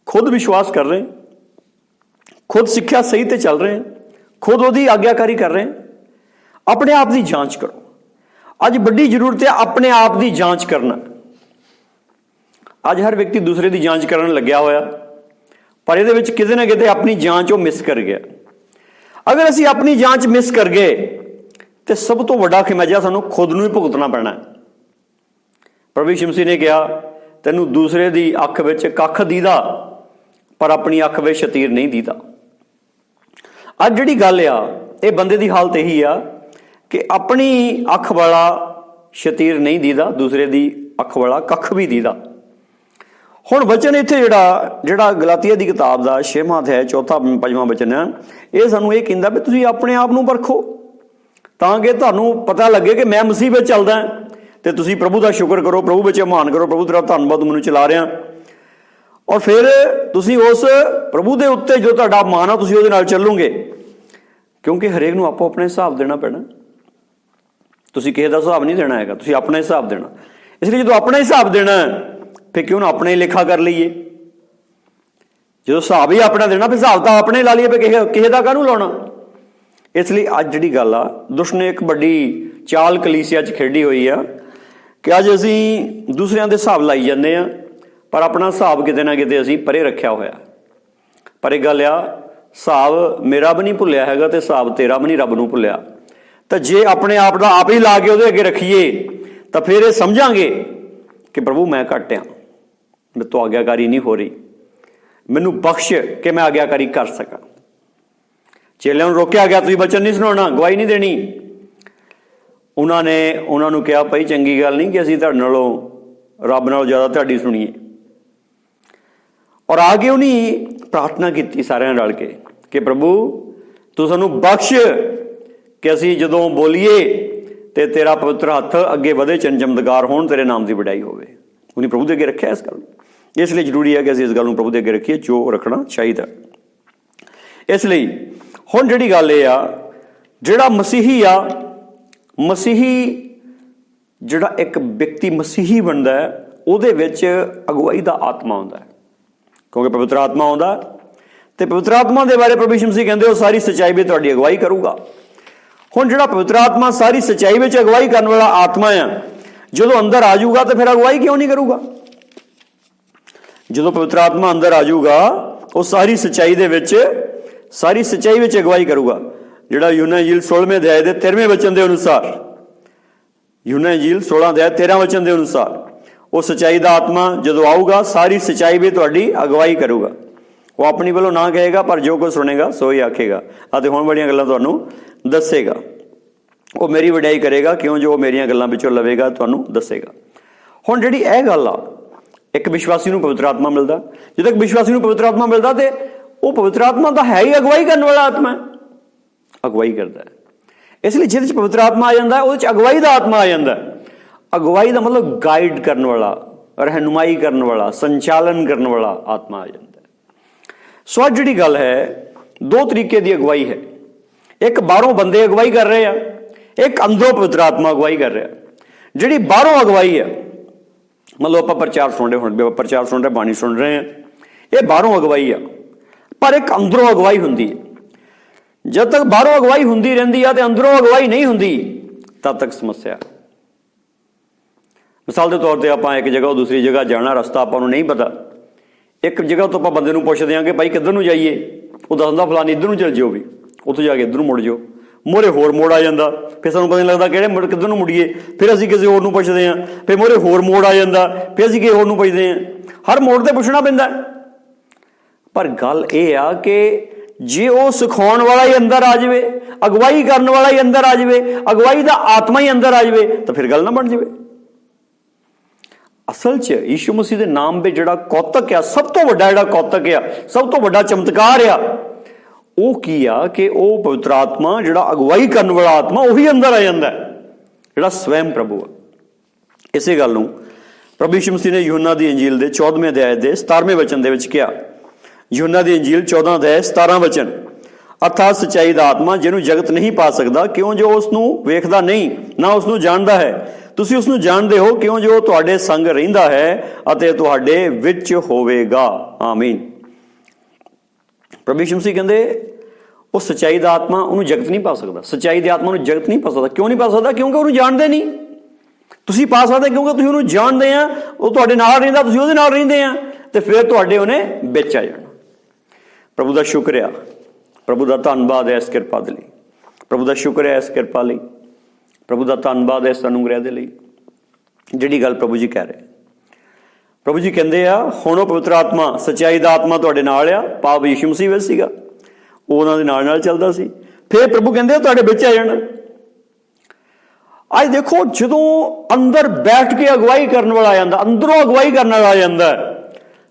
ਖੁਦ ਵਿਸ਼ਵਾਸ ਕਰ ਰਹੇ, ਖੁਦ ਸਿੱਖਿਆ ਸਹੀ ਤੇ ਚੱਲ ਰਹੇ, ਖੁਦ ਉਹਦੀ ਆਗਿਆਕਾਰੀ ਕਰ ਰਹੇ। ਆਪਣੇ ਆਪ ਦੀ ਜਾਂਚ ਕਰੋ। ਅੱਜ ਵੱਡੀ ਜ਼ਰੂਰਤ ਹੈ ਆਪਣੇ ਆਪ ਦੀ ਜਾਂਚ ਕਰਨਾ। ਅੱਜ ਹਰ ਵਿਅਕਤੀ ਦੂਸਰੇ ਦੀ ਜਾਂਚ ਕਰਨ ਲੱਗਿਆ ਹੋਇਆ, ਪਰ ਇਹਦੇ ਵਿੱਚ ਕਿਤੇ ਨਾ ਕਿਤੇ ਆਪਣੀ ਜਾਂਚ ਉਹ ਮਿਸ ਕਰ ਗਿਆ। ਅਗਰ ਅਸੀਂ ਆਪਣੀ ਜਾਂਚ ਮਿਸ ਕਰ ਗਏ ਤੇ ਸਭ ਤੋਂ ਵੱਡਾ ਖਿਮਿਆਜਾ ਸਾਨੂੰ ਖੁਦ ਨੂੰ ਹੀ ਭੁਗਤਣਾ ਪੈਣਾ। ਪ੍ਰਭੂ ਯਿਸੂ ਮਸੀਹ ਨੇ ਕਿਹਾ, ਤੈਨੂੰ ਦੂਸਰੇ ਦੀ ਅੱਖ ਵਿੱਚ ਕੱਖ ਦੀਦਾ ਪਰ ਆਪਣੀ ਅੱਖ ਵਿੱਚ ਸ਼ਤੀਰ ਨਹੀਂ ਦੀਦਾ। ਅੱਜ ਜਿਹੜੀ ਗੱਲ ਆ ਇਹ ਬੰਦੇ ਦੀ ਹਾਲਤ ਇਹੀ ਆ ਕਿ ਆਪਣੀ ਅੱਖ ਵਾਲਾ ਸ਼ਤੀਰ ਨਹੀਂ ਦੀਦਾ, ਦੂਸਰੇ ਦੀ ਅੱਖ ਵਾਲਾ ਕੱਖ ਵੀ ਦੀਦਾ। ਹੁਣ ਵਚਨ ਇੱਥੇ ਜਿਹੜਾ ਗਲਾਤੀਆ ਦੀ ਕਿਤਾਬ ਦਾ 6ਵਾਂ ਅਧਿਆਇ 4-5ਵਾਂ ਵਚਨ ਹੈ, ਇਹ ਸਾਨੂੰ ਇਹ ਕਹਿੰਦਾ ਵੀ ਤੁਸੀਂ ਆਪਣੇ ਆਪ ਨੂੰ ਪਰਖੋ ਤਾਂ ਕਿ ਤੁਹਾਨੂੰ ਪਤਾ ਲੱਗੇ ਕਿ ਮੈਂ ਮਸੀਹ ਵਿੱਚ ਚੱਲਦਾ ਤੇ ਤੁਸੀਂ ਪ੍ਰਭੂ ਦਾ ਸ਼ੁਕਰ ਕਰੋ, ਪ੍ਰਭੂ ਵਿੱਚ ਮਾਣ ਕਰੋ, ਪ੍ਰਭੂ ਤੇਰਾ ਧੰਨਵਾਦ ਮੈਨੂੰ ਚਲਾ ਰਿਹਾ। ਔਰ ਫਿਰ ਤੁਸੀਂ ਉਸ ਪ੍ਰਭੂ ਦੇ ਉੱਤੇ ਜੋ ਤੁਹਾਡਾ ਮਾਣ ਆ ਤੁਸੀਂ ਉਹਦੇ ਨਾਲ ਚੱਲੋਗੇ, ਕਿਉਂਕਿ ਹਰੇਕ ਨੂੰ ਆਪੋ ਆਪਣੇ ਹਿਸਾਬ ਦੇਣਾ ਪੈਣਾ। ਤੁਸੀਂ ਕਿਸੇ ਦਾ ਹਿਸਾਬ ਨਹੀਂ ਦੇਣਾ ਹੈਗਾ, ਤੁਸੀਂ ਆਪਣਾ ਹਿਸਾਬ ਦੇਣਾ। ਇਸ ਲਈ ਜਦੋਂ ਆਪਣਾ ਹਿਸਾਬ ਦੇਣਾ ਫਿਰ ਕਿਉਂ ਨਾ ਆਪਣੇ ਹੀ ਲੇਖਾ ਕਰ ਲਈਏ। ਜਦੋਂ ਹਿਸਾਬ ਹੀ ਆਪਣਾ ਦੇਣਾ ਫਿਰ ਹਿਸਾਬ ਤਾਂ ਆਪਣੇ ਲਾ ਲਈਏ, ਫਿਰ ਕਿਸੇ ਦਾ ਕਾਹਨੂੰ ਲਾਉਣਾ। ਇਸ ਲਈ ਅੱਜ ਜਿਹੜੀ ਗੱਲ ਆ ਦੁਸ਼ਟ ਨੇ ਇੱਕ ਵੱਡੀ ਚਾਲ ਕਲੀਸਿਆ 'ਚ ਖੇਡੀ ਹੋਈ ਆ ਕਿ ਅੱਜ ਅਸੀਂ ਦੂਸਰਿਆਂ ਦੇ ਹਿਸਾਬ ਲਾਈ ਜਾਂਦੇ ਆ, ਪਰ ਆਪਣਾ ਹਿਸਾਬ ਕਿਤੇ ਨਾ ਕਿਤੇ ਅਸੀਂ ਪਰੇ ਰੱਖਿਆ ਹੋਇਆ। ਪਰ ਇਹ ਗੱਲ ਆ, ਹਿਸਾਬ ਮੇਰਾ ਵੀ ਨਹੀਂ ਭੁੱਲਿਆ ਹੈਗਾ ਤੇ ਹਿਸਾਬ ਤੇਰਾ ਵੀ ਨਹੀਂ ਰੱਬ ਨੂੰ ਭੁੱਲਿਆ। ਤਾਂ ਜੇ ਆਪਣੇ ਆਪ ਦਾ ਆਪ ਹੀ ਲਾ ਕੇ ਉਹਦੇ ਅੱਗੇ ਰੱਖੀਏ ਤਾਂ ਫਿਰ ਇਹ ਸਮਝਾਂਗੇ ਕਿ ਪ੍ਰਭੂ ਮੈਂ ਘੱਟ ਆ, ਮੇਰੇ ਤੋਂ ਆਗਿਆਕਾਰੀ ਨਹੀਂ ਹੋ ਰਹੀ, ਮੈਨੂੰ ਬਖਸ਼ ਕਿ ਮੈਂ ਆਗਿਆਕਾਰੀ ਕਰ ਸਕਾਂ। ਚੇਲਿਆਂ ਨੂੰ ਰੋਕਿਆ ਗਿਆ, ਤੁਸੀਂ ਬਚਨ ਨਹੀਂ ਸੁਣਾਉਣਾ, ਗਵਾਹੀ ਨਹੀਂ ਦੇਣੀ। ਉਹਨਾਂ ਨੂੰ ਕਿਹਾ, ਭਾਈ ਚੰਗੀ ਗੱਲ ਨਹੀਂ ਕਿ ਅਸੀਂ ਤੁਹਾਡੇ ਨਾਲੋਂ ਰੱਬ ਨਾਲੋਂ ਜ਼ਿਆਦਾ ਤੁਹਾਡੀ ਸੁਣੀਏ। ਔਰ ਆ ਕੇ ਉਹਨੇ ਪ੍ਰਾਰਥਨਾ ਕੀਤੀ ਸਾਰਿਆਂ ਨਾਲ ਰਲ ਕੇ ਕਿ ਪ੍ਰਭੂ ਤੂੰ ਸਾਨੂੰ ਬਖਸ਼ ਕਿ ਅਸੀਂ ਜਦੋਂ ਬੋਲੀਏ ਤੇ ਤੇਰਾ ਪਵਿੱਤਰ ਹੱਥ ਅੱਗੇ ਵਧੇ, ਚਮਤਕਾਰ ਹੋਣ, ਤੇਰੇ ਨਾਮ ਦੀ ਵਡਿਆਈ ਹੋਵੇ। ਉਹਨੇ ਪ੍ਰਭੂ ਦੇ ਅੱਗੇ ਰੱਖਿਆ ਇਸ ਗੱਲ ਨੂੰ। ਇਸ ਲਈ ਜ਼ਰੂਰੀ ਹੈ ਕਿ ਅਸੀਂ ਇਸ ਗੱਲ ਨੂੰ ਪ੍ਰਭੂ ਦੇ ਅੱਗੇ ਰੱਖੀਏ ਜੋ ਰੱਖਣਾ ਚਾਹੀਦਾ। ਇਸ ਲਈ ਹੁਣ ਜਿਹੜੀ ਗੱਲ ਇਹ ਆ, ਜਿਹੜਾ ਮਸੀਹੀ ਆ, ਮਸੀਹੀ ਜਿਹੜਾ ਇੱਕ ਵਿਅਕਤੀ ਮਸੀਹੀ ਬਣਦਾ ਹੈ ਉਹਦੇ ਵਿੱਚ ਅਗਵਾਈ ਦਾ ਆਤਮਾ ਆਉਂਦਾ ਹੈ, ਕਿਉਂਕਿ ਪਵਿੱਤਰ ਆਤਮਾ ਆਉਂਦਾ ਤੇ ਪਵਿੱਤਰ ਆਤਮਾ ਦੇ ਬਾਰੇ ਪ੍ਰਭੂ ਯਿਸੂ ਮਸੀਹ ਕਹਿੰਦੇ ਉਹ ਸਾਰੀ ਸੱਚਾਈ ਵਿੱਚ ਤੁਹਾਡੀ ਅਗਵਾਈ ਕਰੂਗਾ। ਹੁਣ ਜਿਹੜਾ ਪਵਿੱਤਰ ਆਤਮਾ ਸਾਰੀ ਸੱਚਾਈ ਵਿੱਚ ਅਗਵਾਈ ਕਰਨ ਵਾਲਾ ਆਤਮਾ ਆ, ਜਦੋਂ ਅੰਦਰ ਆ ਜਾਊਗਾ ਤਾਂ ਫਿਰ ਅਗਵਾਈ ਕਿਉਂ ਨਹੀਂ ਕਰੂਗਾ। ਜਦੋਂ ਪਵਿੱਤਰ ਆਤਮਾ ਅੰਦਰ ਆ ਜਾਊਗਾ ਉਹ ਸਾਰੀ ਸੱਚਾਈ ਵਿੱਚ ਅਗਵਾਈ ਕਰੂਗਾ। ਜਿਹੜਾ ਯੂਹੰਨਾ ਇੰਜੀਲ 16ਵੇਂ ਅਧਿਆਇ ਦੇ 13ਵੇਂ ਵਚਨ ਦੇ ਅਨੁਸਾਰ, ਯੂਹੰਨਾ ਇੰਜੀਲ 16 ਅਧਿਆਇ 13 ਵਚਨ ਦੇ ਅਨੁਸਾਰ, ਉਹ ਸੱਚਾਈ ਦਾ ਆਤਮਾ ਜਦੋਂ ਆਊਗਾ ਸਾਰੀ ਸੱਚਾਈ ਵਿੱਚ ਤੁਹਾਡੀ ਅਗਵਾਈ ਕਰੂਗਾ। ਉਹ ਆਪਣੀ ਵੱਲੋਂ ਨਾ ਕਹੇਗਾ, ਪਰ ਜੋ ਕੁਝ ਸੁਣੇਗਾ ਸੋ ਹੀ ਆਖੇਗਾ ਅਤੇ ਹੁਣ ਬੜੀਆਂ ਗੱਲਾਂ ਤੁਹਾਨੂੰ ਦੱਸੇਗਾ। ਉਹ ਮੇਰੀ ਵਡਿਆਈ ਕਰੇਗਾ, ਕਿਉਂ ਜੋ ਮੇਰੀਆਂ ਗੱਲਾਂ ਵਿੱਚੋਂ ਲਵੇਗਾ ਤੁਹਾਨੂੰ ਦੱਸੇਗਾ। ਹੁਣ ਜਿਹੜੀ ਇਹ ਗੱਲ ਆ, ਇੱਕ ਵਿਸ਼ਵਾਸੀ ਨੂੰ ਪਵਿੱਤਰ ਆਤਮਾ ਮਿਲਦਾ। ਜਦੋਂ ਇੱਕ ਵਿਸ਼ਵਾਸੀ ਨੂੰ ਪਵਿੱਤਰ ਆਤਮਾ ਮਿਲਦਾ ਤੇ ਉਹ ਪਵਿੱਤਰ ਆਤਮਾ ਤਾਂ ਹੈ ਹੀ ਅਗਵਾਈ ਕਰਨ ਵਾਲਾ ਆਤਮਾ, ਅਗਵਾਈ ਕਰਦਾ ਹੈ। ਇਸ ਲਈ ਜਿਹਦੇ 'ਚ ਪਵਿੱਤਰ ਆਤਮਾ ਆ ਜਾਂਦਾ ਉਹਦੇ 'ਚ ਅਗਵਾਈ ਦਾ ਆਤਮਾ ਆ ਜਾਂਦਾ। ਅਗਵਾਈ ਦਾ ਮਤਲਬ ਗਾਈਡ ਕਰਨ ਵਾਲਾ, ਰਹਿਨੁਮਾਈ ਕਰਨ ਵਾਲਾ, ਸੰਚਾਲਨ ਕਰਨ ਵਾਲਾ ਆਤਮਾ ਆ ਜਾਂਦਾ। ਸੋ ਅੱਜ ਜਿਹੜੀ ਗੱਲ ਹੈ, ਦੋ ਤਰੀਕੇ ਦੀ ਅਗਵਾਈ ਹੈ। ਇੱਕ ਬਾਹਰੋਂ ਬੰਦੇ ਅਗਵਾਈ ਕਰ ਰਹੇ ਆ, ਇੱਕ ਅੰਦਰੋਂ ਪਵਿੱਤਰ ਆਤਮਾ ਅਗਵਾਈ ਕਰ ਰਿਹਾ। ਜਿਹੜੀ ਬਾਹਰੋਂ ਅਗਵਾਈ ਹੈ, ਮਤਲਬ ਆਪਾਂ ਪ੍ਰਚਾਰ ਸੁਣ ਰਹੇ, ਬਾਣੀ ਸੁਣ ਰਹੇ ਹਾਂ, ਇਹ ਬਾਹਰੋਂ ਅਗਵਾਈ ਆ। ਪਰ ਇੱਕ ਅੰਦਰੋਂ ਅਗਵਾਈ ਹੁੰਦੀ ਹੈ। ਜਦ ਤੱਕ ਬਾਹਰੋਂ ਅਗਵਾਈ ਹੁੰਦੀ ਰਹਿੰਦੀ ਆ ਤੇ ਅੰਦਰੋਂ ਅਗਵਾਈ ਨਹੀਂ ਹੁੰਦੀ, ਤਦ ਤੱਕ ਸਮੱਸਿਆ। ਮਿਸਾਲ ਦੇ ਤੌਰ ਤੇ ਆਪਾਂ ਇੱਕ ਜਗ੍ਹਾ ਦੂਸਰੀ ਜਗ੍ਹਾ ਜਾਣਾ, ਰਸਤਾ ਆਪਾਂ ਨੂੰ ਨਹੀਂ ਪਤਾ। ਇੱਕ ਜਗ੍ਹਾ ਤੋਂ ਆਪਾਂ ਬੰਦੇ ਨੂੰ ਪੁੱਛਦੇ ਹਾਂ ਕਿ ਭਾਈ ਕਿੱਧਰ ਨੂੰ ਜਾਈਏ, ਉਹ ਦੱਸਦਾ ਫਲਾਨੀ ਇੱਧਰ ਨੂੰ ਚੱਲ ਜਿਓ, ਵੀ ਉੱਥੇ ਜਾ ਕੇ ਇੱਧਰ ਨੂੰ ਮੁੜ ਜਾਓ। ਮੋਹਰੇ ਹੋਰ ਮੋੜ ਆ ਜਾਂਦਾ, ਫਿਰ ਸਾਨੂੰ ਪਤਾ ਨਹੀਂ ਲੱਗਦਾ ਕਿੱਧਰ ਨੂੰ ਮੁੜੀਏ। ਫਿਰ ਅਸੀਂ ਕਿਸੇ ਹੋਰ ਨੂੰ ਪੁੱਛਦੇ ਹਾਂ, ਫਿਰ ਮੋਹਰੇ ਹੋਰ ਮੋੜ ਆ ਜਾਂਦਾ, ਫਿਰ ਅਸੀਂ ਕਿਸੇ ਹੋਰ ਨੂੰ ਪੁੱਛਦੇ ਹਾਂ। ਹਰ ਮੋੜ ਤੇ ਪੁੱਛਣਾ ਪੈਂਦਾ। पर गल यह आ कि जे वो सिखाने वाला ही अंदर आ जाए, अगवाई करने वाला ही अंदर आ जाए, अगवाई का आत्मा ही अंदर आ जाए, तो फिर गल ना बन जाए। असल च यीशु मसीह के नाम पे जिहड़ा कौतक आ, सब तो वड्डा जिहड़ा कौतक आ, सब तो वड्डा चमत्कार आ, वो की आ कि वो पवित्र आत्मा जिहड़ा अगवाई करने वाला आत्मा वही अंदर आ जाता है, जिहड़ा स्वयं प्रभु है। इसे गल नूं प्रभु यीशु मसीह ने यूहन्ना दी अंजील दे 14वें अध्याय दे 17वें वचन दे विच कहा, यूहन्ना दी अंजील 14 अध्याय 17 वचन, अर्थात सच्चाई दा आत्मा जिन्हों जगत नहीं पा सकता, क्यों जो उसनूं वेखदा नहीं ना उसनूं जानदा है। तुसीं उसनूं जानदे हो क्यों जो तुहाडे संग रहिंदा है अते तुहाडे विच होवेगा। आमीन। प्रभु यीशु मसीह कहंदे वो सच्चाई दा आत्मा उन्होंने जगत नहीं पा सकता, सच्चाई दी आत्मा उन्होंने जगत नहीं पा सकता। क्यों नहीं पा सकता? क्योंकि उन्होंने जानते नहीं। तुसीं पा सकते क्योंकि तुसीं उन्होंने जानते हैं, वो तुहाडे नाल रहिंदा, तुसीं उहदे नाल रहिंदे आ, ते फिर तुहाडे उहने विच आ जाना। प्रभु का शुक्र आ, प्रभु का धन्नवाद है इस कृपा दे लई, प्रभु का शुक्र है इस कृपा लई, प्रभु का धन्नवाद है इस अनुग्रह दे लई। जिहड़ी गल प्रभु जी कह रहे, प्रभु जी कहंदे आ हुण वो पवित्र आत्मा सच्चाई दा आत्मा तुहाडे नाल आ, पाप यीशु मसीह विच सीगा, वो उन्हां दे नाल चलदा सी। फिर प्रभु कहंदे तुहाडे विच आ जाना। आज देखो जदों अंदर बैठ के अगवाई करने वाला आ जांदा, अंदरों अगवाई करने वाला आ जांदा,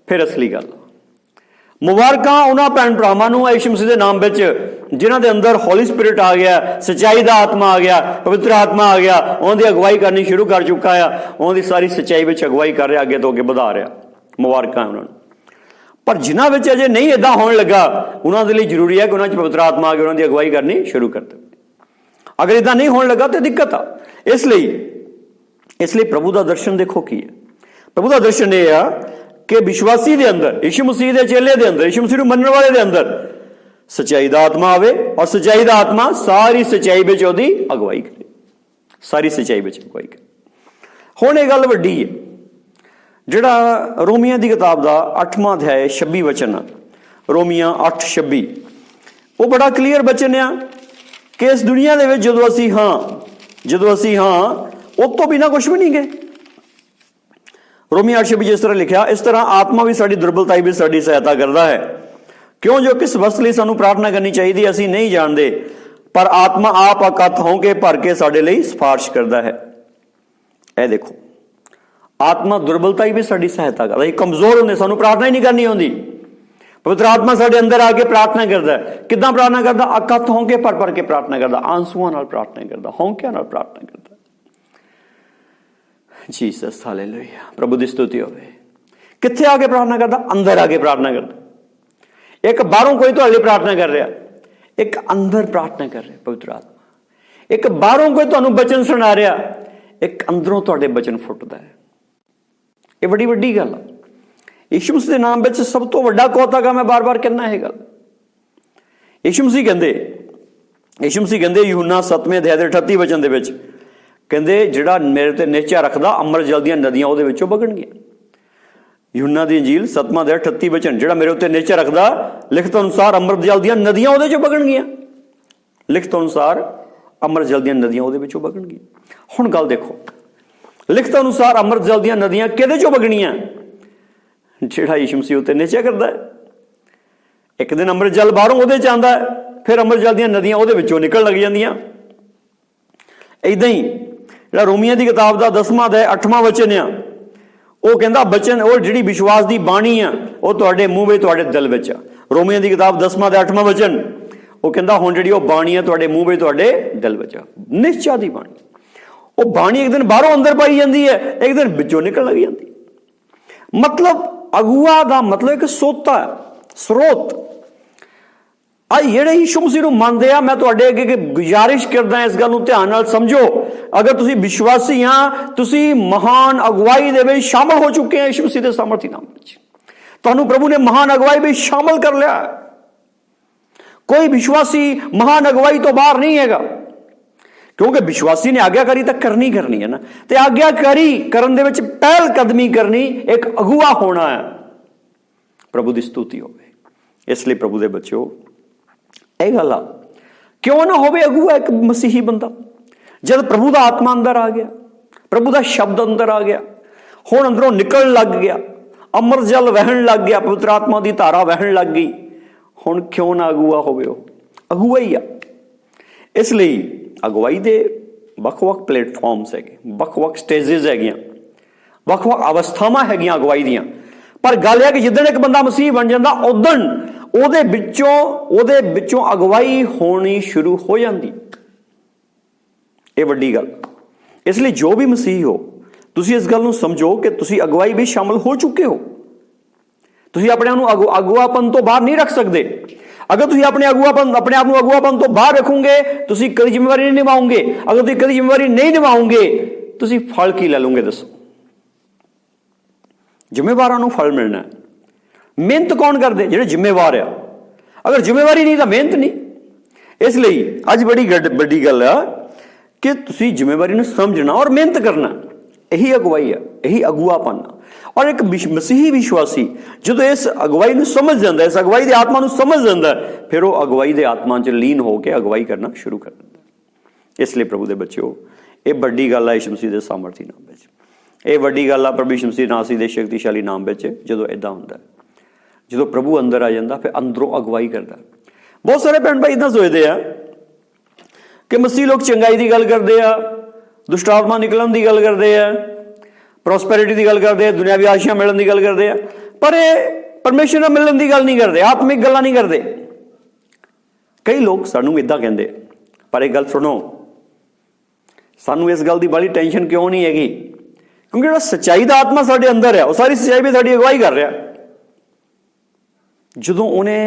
फिर असली गल मुबारकां उन्हां भैन भरावां नूं यीशु मसीह दे नाम विच जिन्हां दे अंदर हॉली स्पिरिट आ गया, सच्चाई दा आत्मा आ गया, पवित्र आत्मा आ गया, उन्हां दी अगवाई करनी शुरू कर चुका है, उन्हां दी सारी सच्चाई विच अगवाई कर रहा, अगे तो अगे बढ़ा रहा। मुबारकां उन्हां नूं। पर जिन्हां विच अजे नहीं इदां होण लगा, उन्हां दे लई जरूरी है कि उन्हां च पवित्र आत्मा आ के उन्हां दी अगवाई करनी शुरू कर दे। अगर इदां नहीं होण लगा तो दिक्कत आ। इसलिए प्रभु का दर्शन देखो की है। प्रभु का दर्शन यह आ कि विश्वासी दे अंदर, यीशु मसीह दे चेले दे अंदर, यीशु मसीह नूं मनण वाले दे अंदर सच्चाई दा आत्मा आवे और सच्चाई दा आत्मा सारी सच्चाई विच ओहदी अगवाई करे, सारी सच्चाई विच अगवाई करे। हुण इह गल वड्डी है, जिहड़ा रोमियां दी किताब दा 8वां अध्याय 26 वचन, रोमियां 8:26, वो बड़ा क्लीयर वचन आ कि इस दुनिया दे विच जदों असीं हाँ उस तो बिना कुछ भी नहीं गए। रोमियां 8:26 जिस तरह लिखा, इस तरह आत्मा भी साडी दुर्बलता भी साडी सहायता करता है, क्यों जो किस वस्तु लई सानू प्रार्थना करनी चाहिए असीं नहीं जानते, पर आत्मा आप अकथ होके भर के साडे लई सिफारिश करता है। ए देखो आत्मा दुर्बलता भी साडी सहायता करता है, कमजोर होंदे सानू प्रार्थना ही नहीं करनी आउंदी, पवित्र आत्मा साडे अंदर आके प्रार्थना करता है। किदां प्रार्थना करता? अकथ होके भर भर के प्रार्थना करता, आंसुआं नाल प्रार्थना करता, हौंकियां नाल प्रार्थना करता। जीसस हालेलुया, प्रभु दी स्तुति होवे। कित्थे आके प्रार्थना करता? अंदर आके प्रार्थना करता। एक बाहरों कोई तुहाडे लई प्रार्थना कर रहा, एक अंदर प्रार्थना कर रहा पवित्र आत्मा। एक बाहरों कोई तुहानूं बचन सुना रहा, एक अंदरों तुहाडे बचन फुटदा है। ये बड़ी वड्डी गल है। यीशु मसीह दे नाम विच सब तो वड्डा कौतक मैं बार बार कहना है गल। यीशु मसीह कहंदे यूहन्ना 7वें अध्याय दे 38 वचन दे विच कहंदे जिहड़ा मेरे ते निश्चा रखदा अमर जल दीआं नदियां उहदे विचों बगणगीआं। यूहन्ना दी अंजील 7वां अध्याय 38 वचन, जिहड़ा मेरे उत्ते निश्चा रखदा लिखत अनुसार अमर जल दीआं नदियां उहदे चों बगणगीआं। लिखत अनुसार अमर जल दीआं नदियां उहदे विचों बगणगीआं। हुण गल देखो, लिखत अनुसार अमर जल दीआं नदियां किहदे चों बगणीआं? जिहड़ा यीशु मसीह उत्ते निश्चा करदा है। एक दिन अमर जल बाहरों उहदे च आंदा है, फिर अमर जल दीआं नदियां उहदे विचों निकल लग जांदियां। इदां ही जिहड़ा रोमियां दी किताब दा 10वां अध्याय 8वां वचन आ, वो कहंदा बचन वो जिहड़ी विश्वास दी बाणी आ वो तुहाडे मूँह विच तुहाडे दिल विच आ। रोमियां दी किताब 10वां अध्याय 8वां वचन वो कहंदा हुण जिहड़ी वो बाणी आ तुहाडे मूँह विच तुहाडे दिल विच आ। निश्चा दी बाणी, वो बाणी एक दिन बाहरों अंदर पाई जाती है, एक दिन विचों निकल लग जाती है। मतलब अगुआ दा मतलब एक सोता है, स्रोत। आज जेड़े यीशु मसीह नूं मनदे आ, मैं तुहाडे अगे गुजारिश करदा इस गल नूं ध्यान नाल समझो। अगर तुसीं विश्वासी हां, तुसीं महान अगुवाई दे विच शामिल हो चुके हैं यीशु मसीह दे सामर्थी नाम विच। तुहानूं प्रभु ने महान अगुवाई विच शामिल कर लिया। कोई विश्वासी महान अगुवाई तो बाहर नहीं हैगा, क्योंकि विश्वासी ने आग्याकारी तो करनी है ना, ते आग्याकारी करन दे विच पहल कदमी करनी एक अगुआ होना है। प्रभु दी स्तुति होवे। इसलिए प्रभु दे बच्चों यह गल आ, क्यों ना होवे अगुआ एक मसीही बंदा। जब प्रभु दा आत्मा अंदर आ गया, प्रभु दा शब्द अंदर आ गया, हुण अंदरों निकल लग गया, अमर जल वहन लग गया, पवित्र आत्मा की धारा वहन लग गई, हुण क्यों ना अगुआ होवे, अगुआ ही आ। इसलिए अगुवाई के ਵੱਖ-ਵੱਖ प्लेटफॉर्म्स है, ਵੱਖ-ਵੱਖ स्टेजिज है, ਵੱਖ-ਵੱਖ अवस्थावां है अगुवाई दियां। पर गल है कि जिद्दण एक बंदा मसीह बन जाता उदण ਉਹਦੇ ਵਿੱਚੋਂ अगुवाई होनी शुरू हो जाती। ये वड्डी गल। इसलिए जो भी मसीह हो, तुसीं इस गल नूं समझो कि तुसीं अगुवाई भी शामिल हो चुके हो। तुसीं अपने आप नूं अगुआपन तो बाहर नहीं रख सकते। अगर तुसीं अपने आप नूं अगुआपन तो बाहर रखोगे, तुसीं कदी जिम्मेवारी नहीं निभाओगे। अगर तुसीं कदी जिम्मेवारी नहीं निभाओगे, तुसीं फल की ले लोगे? दसो, जिम्मेवारां नूं फल मिलना है। मेहनत कौन करते? जिहड़े जिम्मेवार आ। अगर जिम्मेवारी नहीं तो मेहनत नहीं। इसलिए अज बड़ी वड्डी गल है कि तुसीं जिम्मेवारी नूं समझना और मेहनत करना। यही अगुवाई है, यही अगुआपन। और एक मसीही विश्वासी जो इस अगुवाई नूं समझ जाता है, इस अगुवाई की आत्मा नूं समझ जाता है, फिर वो अगुवाई की आत्मा च लीन होकर अगुवाई करना शुरू कर देता है। इसलिए प्रभु के बच्चों, ये वड्डी गल है यीशु मसीह के सामर्थी नाम में। ये वड्डी गल है प्रभु यीशु मसीह नासी के शक्तिशाली नाम में। जो इदा होंदा, जो प्रभु अंदर आ जाता, फिर अंदरों अगुवाई करता। बहुत सारे भैन भाई इदा सोचते हैं कि मसीह लोग चंगाई की गल करते हैं, दुष्ट आत्मा निकलन की गल करते हैं, प्रॉस्पैरिटी की गल करते हैं, दुनियावी आशियां मिलने की गल करते हैं, पर परमेश्वर मिलने की गल नहीं करते, आत्मिक गल्लां नहीं करते। कई लोग सानू इदा कहते, पर एक गल सुनो, सानू इस गल की बड़ी टेंशन क्यों नहीं हैगी? क्योंकि जो सच्चाई का आत्मा साडे अंदर है, वो सारी सच्चाई भी साडी अगवाई कर रहा। जो उन्हें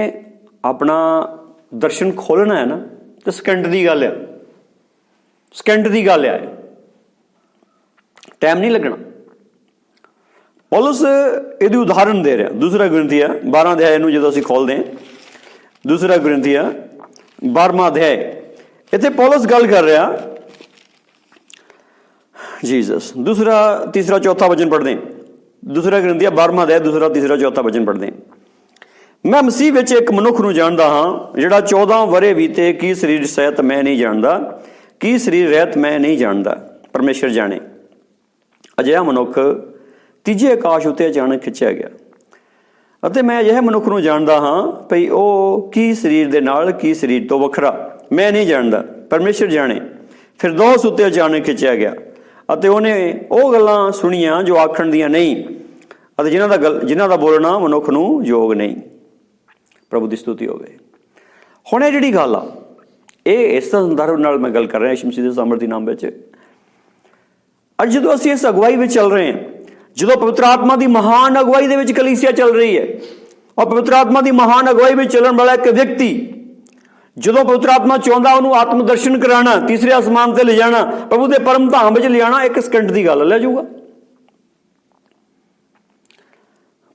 अपना दर्शन खोलना है ना, तो सेकंड की गल है, सेकंड की गल है, टाइम नहीं लगना। पौलुस यदि उदाहरण दे रहा, दूसरा कुरिन्थियां 12 अध्याय जो असीं खोलते हैं, दूसरा कुरिन्थियां 12वां अध्याय, इत्थे पौलुस गल कर रहा, जीसस दूसरा तीसरा चौथा वचन पढ़ते हैं। दूसरा कुरिन्थियां 12वां अध्याय दूसरा तीसरा चौथा वचन पढ़ते हैं। मैं मसीह विच एक मनुख नूं जानदा हां, जिहड़ा 14 वरे बीते, की शरीर सहित मैं नहीं जानदा, की शरीर रहत मैं नहीं जानदा, परमेश्वर जाने। अजिहा मनुख तीजे आकाश उत्ते अचानक खिंचिया गया, अते मैं अजिहे मनुख नूं जानदा हां भई ਉਹ की शरीर दे नाल की शरीर तो वखरा मैं नहीं जानदा, परमेश्वर जाने। फिरदौस उत्ते अचानक खिंचिया गया, अते ਉਹਨੇ ਉਹ ਗੱਲਾਂ ਸੁਣੀਆਂ जो आखण ਦੀਆਂ नहीं, ਅਤੇ ਜਿਨ੍ਹਾਂ ਦਾ ਬੋਲਣਾ ਮਨੁੱਖ ਨੂੰ ਯੋਗ नहीं। प्रभु की स्तुति होवे। हुण ये जिहड़ी गल आ, ये इस संदर्भ नाल मैं गल कर रहा यीशु मसीह के सामर्थी नाम विच। अज जो असीं इस अगुवाई में चल रहे हैं, जो पवित्र आत्मा की महान अगुवाई दे विच कलीसिया चल रही है, और पवित्र आत्मा की महान अगुवाई में चलन वाला एक व्यक्ति जो पवित्र आत्मा चाहता उन्होंने आत्म दर्शन कराना, तीसरे आसमान से ले जाना, प्रभु के परम धाम में ले जाना, एक सेकंड की गल ले जाऊगा।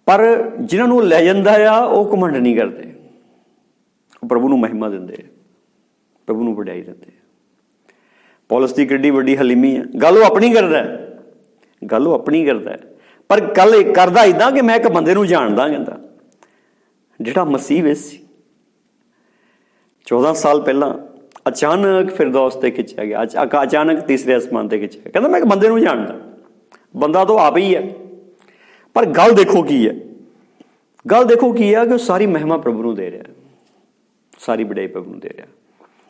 पर जिन्होंने लै जाता है वो घमंड नहीं करते, प्रभु को महिमा देंगे, प्रभु को वड्याई देंगे। पौलुस की किड्डी वड्डी हलीमी है, गल वो अपनी करता है, गल वो अपनी करता है, पर गल करता इदा कि मैं एक बंदे को जानता, कहता जिहड़ा मसीह विच सी 14 साल पहला अचानक फिरदौस ते खिंचिया गया, अचानक तीसरे आसमान ते खिंचिया गया, कहता मैं एक बंदे को जानता, बंदा तो आप ही है। पर गल देखो की है, गल देखो की है कि सारी महिमा प्रभु को दे रहा है, सारी बड़ाई प्रभु को दे रहा।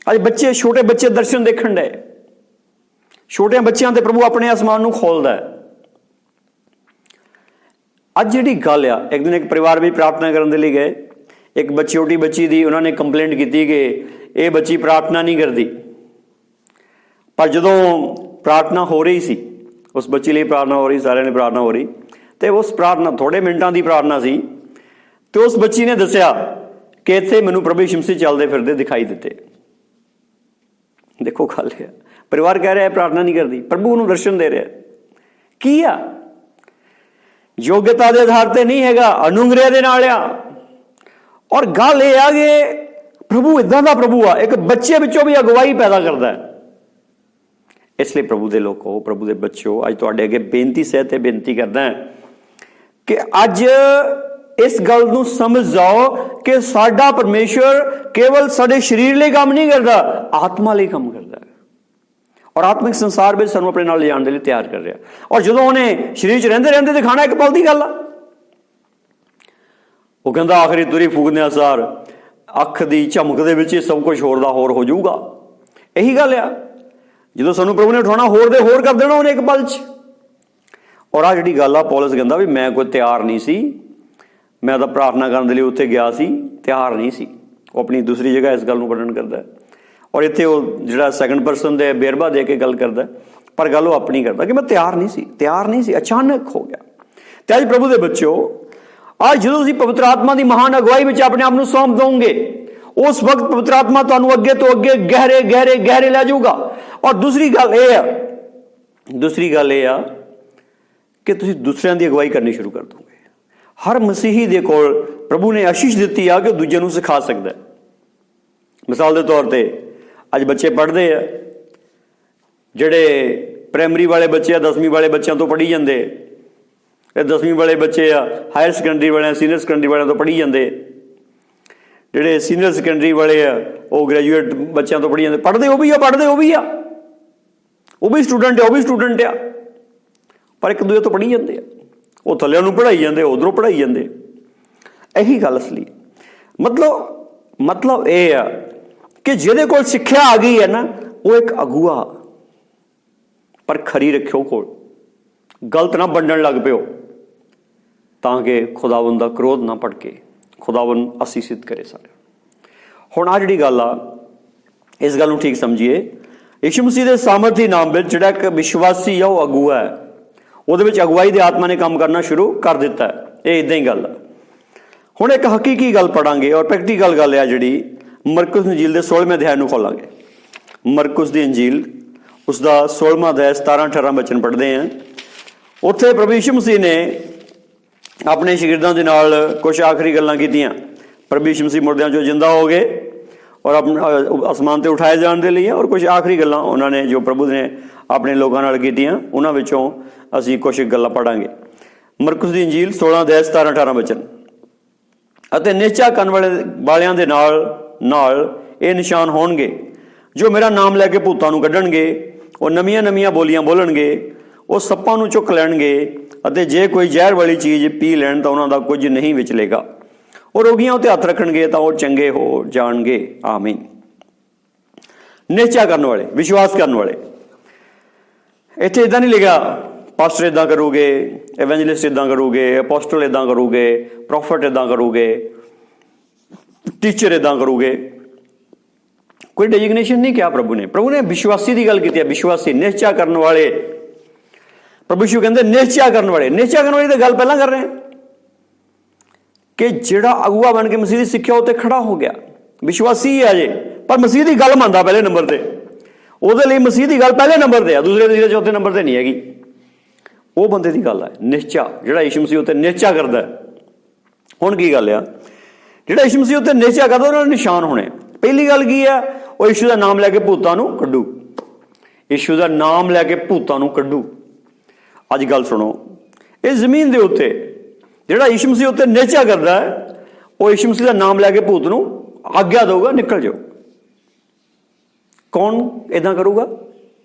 अज बच्चे, छोटे बच्चे दर्शन देखण डे, छोटे बच्चों से प्रभु अपने आसमान को खोलता है। अज जी गल आ, एक दिन एक परिवार भी प्रार्थना करने लिए गए, एक छोटी बच्ची दी उन्होंने कंप्लेंट की कि ये बच्ची प्रार्थना नहीं करती, पर जदों प्रार्थना हो रही सी, उस बच्ची लिए प्रार्थना हो रही, सारे ने प्रार्थना हो रही, तो उस प्रार्थना थोड़े मिनटों की प्रार्थना सी, तो उस बच्ची ने दसिया कि इत्थे मैनूं प्रभु यीशु मसीह चलते फिरते दिखाई दिते। देखो गल है, परिवार कह रहा है प्रार्थना नहीं करती, प्रभु उन्होंने दर्शन दे रहा है। की आ योग्यता के आधार पर नहीं हैगा, अनुग्रह के नाल आ। और गल यह आ कि प्रभु इदां दा प्रभु आ, एक बच्चे विचों भी अगुवाई पैदा करता है। इसलिए प्रभु के लोगों, प्रभु के बच्चों, अज तुहाडे अगे बेनती सहित बेनती करदा है कि अज इस गल नूं समझ जाओ कि साडा परमेश्वर केवल साडे शरीर लिए काम नहीं करता, आत्मा लिए काम करता है, और आत्मिक संसार में सानूं अपने नाल ले जाण दे लई तैयार कर रहा। और जदों उन्हें शरीर च रहिंदे रहिंदे दिखाना एक पल दी गल आ, ਉਹ ਕਹਿੰਦਾ ਆਖਰੀ ਤੁਰੀ ਫੂਕਦਿਆਂ ਸਾਰ ਅੱਖ ਦੀ ਝਮਕ ਦੇ ਵਿੱਚ ਸਭ ਕੁਝ ਹੋਰ ਦਾ ਹੋਰ ਹੋ ਜਾਊਗਾ। ਇਹੀ ਗੱਲ ਆ, ਜਦੋਂ ਸਾਨੂੰ ਪ੍ਰਭੂ ਨੇ ਉਠਾਉਣਾ ਹੋਰ ਦੇ ਹੋਰ ਕਰ ਦੇਣਾ ਉਹਨੇ ਇੱਕ ਪਲ 'ਚ। ਔਰ ਆਹ ਜਿਹੜੀ ਗੱਲ ਆ, ਪੌਲਸ ਕਹਿੰਦਾ ਵੀ ਮੈਂ ਕੋਈ ਤਿਆਰ ਨਹੀਂ ਸੀ, ਮੈਂ ਤਾਂ ਪ੍ਰਾਰਥਨਾ ਕਰਨ ਦੇ ਲਈ ਉੱਥੇ ਗਿਆ ਸੀ, ਤਿਆਰ ਨਹੀਂ ਸੀ। ਉਹ ਆਪਣੀ ਦੂਸਰੀ ਜਗ੍ਹਾ ਇਸ ਗੱਲ ਨੂੰ ਵਰਣਨ ਕਰਦਾ। ਔਰ ਇੱਥੇ ਉਹ ਜਿਹੜਾ ਸੈਕੰਡ ਪਰਸਨ ਦੇ ਬੇਰਬਾ ਦੇ ਕੇ ਗੱਲ ਕਰਦਾ, ਪਰ ਗੱਲ ਉਹ ਆਪਣੀ ਕਰਦਾ ਕਿ ਮੈਂ ਤਿਆਰ ਨਹੀਂ ਸੀ, ਅਚਾਨਕ ਹੋ ਗਿਆ। ਤੇ ਅੱਜ ਪ੍ਰਭੂ ਦੇ ਬੱਚਿਓ, ਅੱਜ ਜਦੋਂ ਤੁਸੀਂ ਪਵਿੱਤਰ ਆਤਮਾ ਦੀ ਮਹਾਨ ਅਗਵਾਈ ਵਿੱਚ ਆਪਣੇ ਆਪ ਨੂੰ ਸੌਂਪ ਦੋਗੇ, ਉਸ ਵਕਤ ਪਵਿੱਤਰ ਆਤਮਾ ਤੁਹਾਨੂੰ ਅੱਗੇ ਤੋਂ ਅੱਗੇ ਗਹਿਰੇ ਲੈ ਜਾਊਗਾ। ਔਰ ਦੂਸਰੀ ਗੱਲ ਇਹ ਆ ਕਿ ਤੁਸੀਂ ਦੂਸਰਿਆਂ ਦੀ ਅਗਵਾਈ ਕਰਨੀ ਸ਼ੁਰੂ ਕਰ ਦੋਗੇ। ਹਰ ਮਸੀਹੀ ਦੇ ਕੋਲ ਪ੍ਰਭੂ ਨੇ ਆਸ਼ੀਸ਼ ਦਿੱਤੀ ਆ ਕਿ ਦੂਜੇ ਨੂੰ ਸਿਖਾ ਸਕਦਾ। ਮਿਸਾਲ ਦੇ ਤੌਰ ਤੇ ਅੱਜ ਬੱਚੇ ਪੜ੍ਹਦੇ ਆ, ਜਿਹੜੇ ਪ੍ਰਾਇਮਰੀ ਵਾਲੇ ਬੱਚੇ ਆ 10ਵੀਂ ਵਾਲੇ ਬੱਚਿਆਂ ਤੋਂ ਪੜ੍ਹੀ ਜਾਂਦੇ, ਇਹ 10ਵੀਂ ਵਾਲੇ ਬੱਚੇ ਆ ਹਾਇਰ ਸੈਕੰਡਰੀ ਵਾਲਿਆਂ ਸੀਨੀਅਰ ਸੈਕੰਡਰੀ ਵਾਲਿਆਂ ਤੋਂ ਪੜ੍ਹੀ ਜਾਂਦੇ, ਜਿਹੜੇ ਸੀਨੀਅਰ ਸੈਕੰਡਰੀ ਵਾਲੇ ਆ ਉਹ ਗ੍ਰੈਜੂਏਟ ਬੱਚਿਆਂ ਤੋਂ ਪੜ੍ਹੀ ਜਾਂਦੇ। ਪੜ੍ਹਦੇ ਉਹ ਵੀ ਸਟੂਡੈਂਟ ਆ, ਪਰ ਇੱਕ ਦੂਜੇ ਤੋਂ ਪੜ੍ਹੀ ਜਾਂਦੇ ਆ। ਉਹ ਥੱਲਿਆਂ ਨੂੰ ਪੜ੍ਹਾਈ ਜਾਂਦੇ, ਉਧਰੋਂ ਪੜ੍ਹਾਈ ਜਾਂਦੇ। ਇਹੀ ਗੱਲ ਅਸਲੀ ਮਤਲਬ ਇਹ ਆ ਕਿ ਜਿਹਦੇ ਕੋਲ ਸਿੱਖਿਆ ਆ ਗਈ ਹੈ ਨਾ, ਉਹ ਇੱਕ ਅਗੂਆ, ਪਰ ਖਰੀ ਰੱਖਿਓ ਕੋਲ, ਗਲਤ ਨਾ ਵੰਡਣ ਲੱਗ ਪਿਓ, ਤਾਂ ਕਿ ਖੁਦਾਵੰਦ ਦਾ ਕ੍ਰੋਧ ਨਾ ਭੜਕੇ, ਖੁਦਾਵੰਦ ਅਸੀਸਿਤ ਕਰੇ ਸਾਰੇ। ਹੁਣ ਆਹ ਜਿਹੜੀ ਗੱਲ ਆ, ਇਸ ਗੱਲ ਨੂੰ ਠੀਕ ਸਮਝੀਏ। ਯਿਸੂ ਮਸੀਹ ਦੇ ਸਾਮਰਥੀ ਨਾਮ ਵਿੱਚ ਜਿਹੜਾ ਇੱਕ ਵਿਸ਼ਵਾਸੀ ਆ ਉਹ ਅਗੂਆ ਹੈ, ਉਹਦੇ ਵਿੱਚ ਅਗਵਾਈ ਦੇ ਆਤਮਾ ਨੇ ਕੰਮ ਕਰਨਾ ਸ਼ੁਰੂ ਕਰ ਦਿੱਤਾ ਹੈ। ਇਹ ਇੱਦਾਂ ਹੀ ਗੱਲ ਆ। ਹੁਣ ਇੱਕ ਹਕੀਕੀ ਗੱਲ ਪੜਾਂਗੇ ਔਰ ਪ੍ਰੈਕਟੀਕਲ ਗੱਲ ਆ ਜਿਹੜੀ ਮਰਕੁਸ ਦੀ ਇੰਜੀਲ ਦੇ 16ਵੇਂ ਅਧਿਆਇ ਨੂੰ ਖੋਲਾਂਗੇ। ਮਰਕੁਸ ਦੀ ਇੰਜੀਲ ਉਸਦਾ 16ਵਾਂ ਅਧਿਆਇ 17-18 ਵਚਨ ਪੜ੍ਹਦੇ ਹਾਂ। ਉੱਥੇ ਪ੍ਰਭੂ ਯਿਸੂ ਮਸੀਹ ਨੇ ਆਪਣੇ ਸ਼ਾਗਿਰਦਾਂ ਦੇ ਨਾਲ ਕੁਝ ਆਖਰੀ ਗੱਲਾਂ ਕੀਤੀਆਂ। ਪ੍ਰਭੂ ਯਿਸੂ ਮਸੀਹ ਮੁਰਦਿਆਂ ਚੋਂ ਜਿੰਦਾ ਹੋ ਗਏ ਔਰ ਆਪਣੇ ਅਸਮਾਨ ਤੇ ਉਠਾਏ ਜਾਣ ਦੇ ਲਈ, ਔਰ ਕੁਝ ਆਖਰੀ ਗੱਲਾਂ ਉਹਨਾਂ ਨੇ ਜੋ ਪ੍ਰਭੂ ਨੇ ਆਪਣੇ ਲੋਕਾਂ ਨਾਲ ਕੀਤੀਆਂ, ਉਹਨਾਂ ਵਿੱਚੋਂ ਅਸੀਂ ਕੁਝ ਗੱਲਾਂ ਪੜਾਂਗੇ। ਮਰਕੁਸ ਦੀ ਇੰਜੀਲ 16 ਅਧਿਆਇ 17-18 ਵਚਨ। ਅਤੇ ਨਿਸ਼ਚਾ ਕਰਨ ਵਾਲਿਆਂ ਦੇ ਨਾਲ ਇਹ ਨਿਸ਼ਾਨ ਹੋਣਗੇ, ਜੋ ਮੇਰਾ ਨਾਮ ਲੈ ਕੇ ਭੂਤਾਂ ਨੂੰ ਕੱਢਣਗੇ, ਉਹ ਨਵੀਆਂ ਬੋਲੀਆਂ ਬੋਲਣਗੇ, ਉਹ ਸੱਪਾਂ ਨੂੰ ਚੁੱਕ ਲੈਣਗੇ, ਅਤੇ ਜੇ ਕੋਈ ਜ਼ਹਿਰ ਵਾਲੀ ਚੀਜ਼ ਪੀ ਲੈਣ ਤਾਂ ਉਹਨਾਂ ਦਾ ਕੁਝ ਨਹੀਂ ਵਿਚਲੇਗਾ। ਉਹ ਰੋਗੀਆਂ ਉੱਤੇ ਹੱਥ ਰੱਖਣਗੇ ਤਾਂ ਉਹ ਚੰਗੇ ਹੋ ਜਾਣਗੇ। ਆਮੀਨ। ਨਿਸ਼ਚਾ ਕਰਨ ਵਾਲੇ, ਵਿਸ਼ਵਾਸ ਕਰਨ ਵਾਲੇ। ਇੱਥੇ ਇਦਾਂ ਨਹੀਂ ਲਿਖਿਆ ਪਾਸਟਰ ਇਦਾਂ ਕਰੂਗੇ, ਐਵੈਂਜਲਿਸਟ ਇਦਾਂ ਕਰੂਗੇ, ਅਪੋਸਟਲ ਇਦਾਂ ਕਰੂਗੇ, ਪ੍ਰੋਫਟ ਇਦਾਂ ਕਰੂਗੇ, ਟੀਚਰ ਇਦਾਂ ਕਰੂਗੇ। ਕੋਈ ਡੈਜਿਗਨੇਸ਼ਨ ਨਹੀਂ ਕਿਹਾ ਪ੍ਰਭੂ ਨੇ ਵਿਸ਼ਵਾਸੀ ਦੀ ਗੱਲ ਕੀਤੀ ਹੈ। ਵਿਸ਼ਵਾਸੀ, ਨਿਸ਼ਚਾ ਕਰਨ ਵਾਲੇ। ਪ੍ਰਭੂ ਯਿਸੂ ਕਹਿੰਦੇ ਨਿਸ਼ਚਾ ਕਰਨ ਵਾਲੀ ਤਾਂ ਗੱਲ ਪਹਿਲਾਂ ਕਰ ਰਹੇ ਹਾਂ ਕਿ ਜਿਹੜਾ ਅਗੂਆ ਬਣ ਕੇ ਮਸੀਹ ਦੀ ਸਿੱਖਿਆ ਉੱਤੇ ਖੜਾ ਹੋ ਗਿਆ, ਵਿਸ਼ਵਾਸੀ ਹੈ ਜੇ, ਪਰ ਮਸੀਹ ਦੀ ਗੱਲ ਮੰਨਦਾ ਪਹਿਲੇ ਨੰਬਰ ਤੇ। ਉਹਦੇ ਲਈ ਮਸੀਹ ਦੀ ਗੱਲ ਪਹਿਲੇ ਨੰਬਰ ਤੇ ਆ, ਦੂਸਰੇ ਤੀਸਰੇ ਚੌਥੇ ਨੰਬਰ ਤੇ ਨਹੀਂ ਹੈਗੀ। ਉਹ ਬੰਦੇ ਦੀ ਗੱਲ ਹੈ ਨਿਸ਼ਚਾ, ਜਿਹੜਾ ਯਿਸੂ ਮਸੀਹ ਉੱਤੇ ਨਿਸ਼ਚਾ ਕਰਦਾ। ਹੁਣ ਕੀ ਗੱਲ ਆ, ਜਿਹੜਾ ਯਿਸੂ ਮਸੀਹ ਉੱਤੇ ਨਿਸ਼ਚਾ ਕਰਦਾ ਉਹਨਾਂ ਨੂੰ ਨਿਸ਼ਾਨ ਹੋਣੇ। ਪਹਿਲੀ ਗੱਲ ਕੀ ਆ, ਉਹ ਯਿਸੂ ਦਾ ਨਾਮ ਲੈ ਕੇ ਭੂਤਾਂ ਨੂੰ ਕੱਢੂ। ਯਿਸੂ ਦਾ ਨਾਮ ਲੈ ਕੇ ਭੂਤਾਂ ਨੂੰ ਕੱਢੂ। ਅੱਜ ਗੱਲ ਸੁਣੋ, ਇਸ ਜ਼ਮੀਨ ਦੇ ਉੱਤੇ ਜਿਹੜਾ ਯਿਸੂ ਮਸੀਹ ਉੱਤੇ ਨਿਸ਼ਚਾ ਕਰਦਾ ਹੈ, ਉਹ ਯਿਸੂ ਮਸੀਹ ਦਾ ਨਾਮ ਲੈ ਕੇ ਭੂਤ ਨੂੰ ਆਗਿਆ ਦਊਗਾ, ਨਿਕਲ ਜਾਓ। ਕੌਣ ਏਦਾਂ ਕਰੂਗਾ?